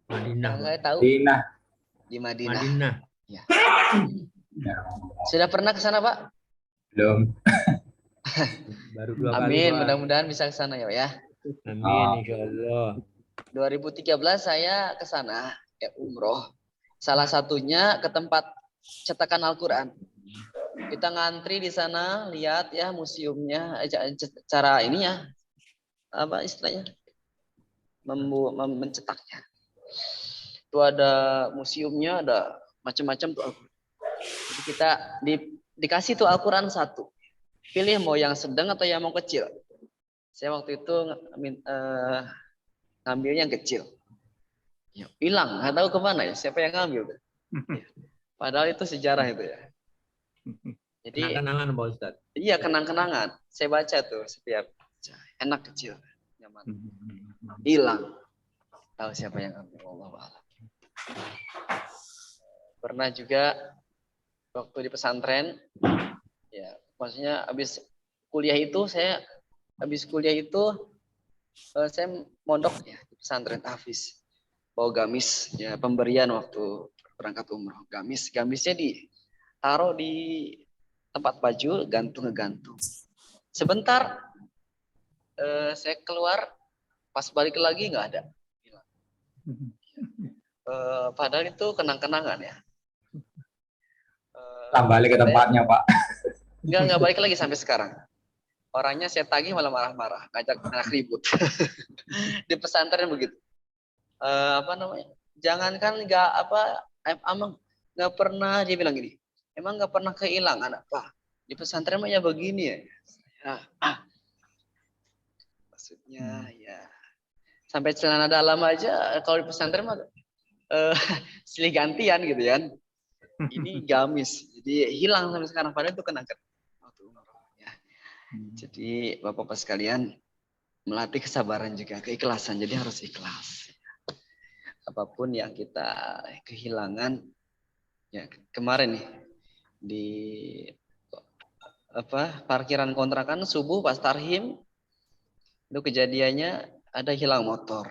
Madinah. Yang saya tahu Madinah. di Madinah. Madinah. Ya. Ya. Sudah pernah ke sana Pak? Belum. Baru 2 kali. Amin, Pak. mudah-mudahan bisa ke sana ya. Amin insyaallah. 2013 saya ke sana ya umroh. Salah satunya ke tempat cetakan Al-Quran. Kita ngantri di sana, lihat ya museumnya, cara ininya apa istilahnya mencetaknya. Itu ada museumnya, ada macam-macam tuh Al-Quran. Jadi kita dikasih tuh Al-Quran satu. Pilih mau yang sedang atau yang mau kecil. Saya waktu itu ngambil yang kecil. Ya, hilang, nggak tahu kemana ya. Siapa yang ngambil? Ya. Padahal itu sejarah itu ya. Jadi Kenang-kenangan Pak Ustaz. iya kenang-kenangan. Saya baca tuh setiap enak kecil, nyaman. Hilang. Tahu siapa yang ngambil? Wallahu a'lam. Pernah juga waktu di pesantren, ya maksudnya habis kuliah itu saya mondok ya di pesantren Hafiz. Bawa gamis ya pemberian waktu berangkat umroh. Gamisnya ditaruh di tempat baju, gantung. Sebentar saya keluar, pas balik lagi nggak ada. Padahal itu kenang-kenangan ya. Balik ke tempatnya Pak. Nggak balik lagi sampai sekarang. Orangnya saya tagih malah marah-marah, ngajak ribut. Di pesantren begitu. Apa namanya? Jangankan nggak pernah dia bilang gini. Emang nggak pernah kehilangan apa? Di pesantren mah ya begini ya. Maksudnya ya sampai celana dalam aja kalau di pesantren mah silih gantian gitu kan. Ini gamis, jadi hilang sampai sekarang. Padahal itu kenang waktu umroh ya. Jadi bapak-bapak sekalian melatih kesabaran juga, keikhlasan. Jadi harus ikhlas. Apapun yang kita kehilangan, ya kemarin nih di parkiran kontrakan subuh pas tarhim itu kejadiannya ada hilang motor,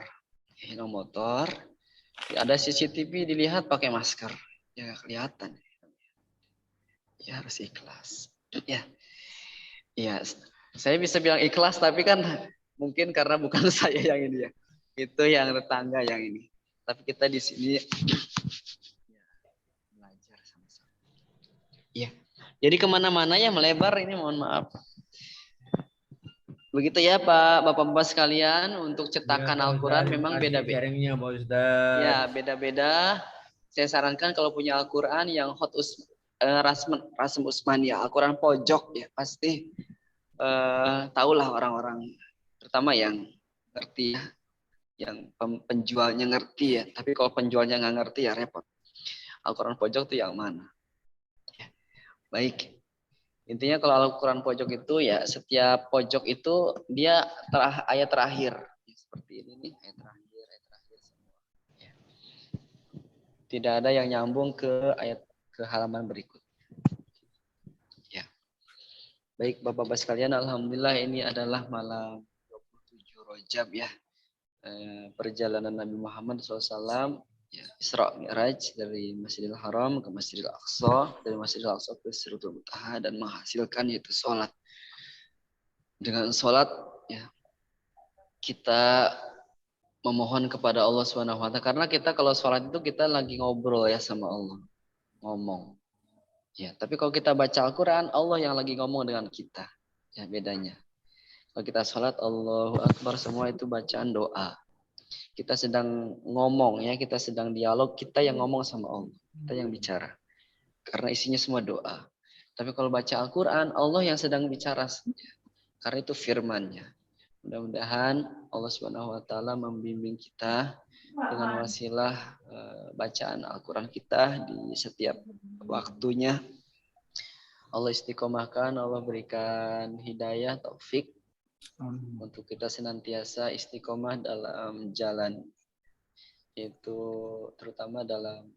ada CCTV dilihat pakai masker. Ya nggak kelihatan. Ya harus ikhlas. Ya, saya bisa bilang ikhlas tapi kan mungkin karena bukan saya yang ini ya. Itu yang tetangga yang ini. Tapi kita di sini ya, belajar sama-sama. Iya. Jadi kemana-mana ya melebar ini mohon maaf. Begitu ya Pak, Bapak-Bapak sekalian untuk cetakan Al-Quran memang beda-beda. Ya beda-beda. Saya sarankan kalau punya Al-Quran yang Rasam Usmani ya, Al-Quran pojok ya pasti tahulah orang-orang terutama yang ngerti ya, yang penjualnya ngerti ya. Tapi kalau penjualnya nggak ngerti ya repot. Al-Quran pojok itu yang mana? Ya. Baik. Intinya kalau Al-Quran pojok itu ya setiap pojok itu dia ayat terakhir seperti ini nih ayat terakhir semua. Ya. Tidak ada yang nyambung ke halaman berikut. Ya. Baik Bapak-Bapak sekalian, alhamdulillah ini adalah malam 27 Rajab ya. Perjalanan Nabi Muhammad SAW ya, Isra Mi'raj dari Masjidil Haram ke Masjidil Aqsa, dari Masjidil Aqsa ke Sidratul Muntaha dan menghasilkan yaitu sholat Dengan sholat ya kita memohon kepada Allah Subhanahu wa taala, karena kita kalau sholat itu kita lagi ngobrol ya sama Allah, ngomong. Ya, tapi kalau kita baca Al-Qur'an, Allah yang lagi ngomong dengan kita. Ya, bedanya. Kalau kita sholat Allahu Akbar, semua itu bacaan doa. Kita sedang ngomong ya, kita sedang dialog, kita yang ngomong sama Allah, kita yang bicara. Karena isinya semua doa. Tapi kalau baca Al-Qur'an, Allah yang sedang bicara saja. Karena itu firman-Nya. Mudah-mudahan Allah Subhanahu wa taala membimbing kita dengan wasilah bacaan Al-Qur'an kita di setiap waktunya. Allah istiqomahkan, Allah berikan hidayah, taufik untuk kita senantiasa istiqomah dalam jalan, itu terutama dalam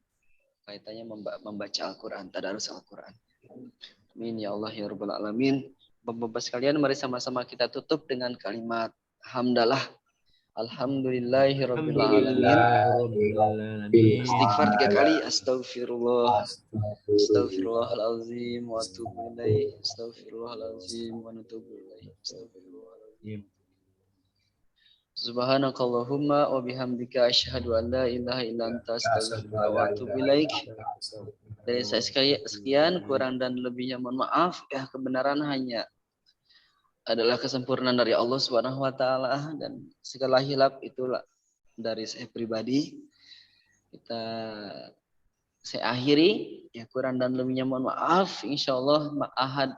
kaitannya membaca Al-Qur'an, tadarus Al-Qur'an. Amin ya Allah ya rabbal alamin. Bapak-bapak sekalian, mari sama-sama kita tutup dengan kalimat hamdalah. Alhamdulillahirabbil alamin. Istighfar 3 kali. Astagfirullah. Astagfirullahalazim wa atubu ilaih. Astagfirullahalazim wa natubu ilaih. Astagfirullahalazim. Subhanakallahumma wa bihamdika asyhadu an la ilaha illa anta astaghfiruka wa atubu ilaik. Dari saya sekian, kurang dan lebihnya mohon maaf. Ya, kebenaran hanya adalah kesempurnaan dari Allah Subhanahu wa taala, dan segala hilaf itulah dari saya pribadi. Saya akhiri, ya kurang dan lebihnya mohon maaf. Insyaallah Ahad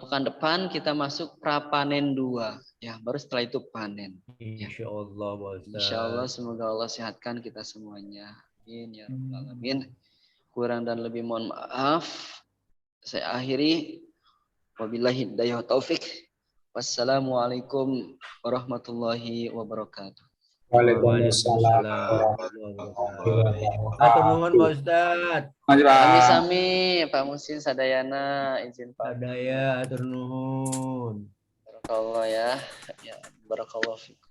pekan depan kita masuk prapanen 2. Ya, baru setelah itu panen. Insyaallah, Pak Ustaz. Insyaallah, semoga Allah sehatkan kita semuanya. Amin ya rabbal alamin. Kurang dan lebih mohon maaf. Saya akhiri. Wabillahi hidayah taufik. Wassalamualaikum warahmatullahi wabarakatuh. Waalaikumsalam. Atur nuhun Pak Ustaz. Sami-sami Pak Musin sadayana izin Pak. Sadaya atur nuhun. Barakallah ya. Ya, barakallahu fikum.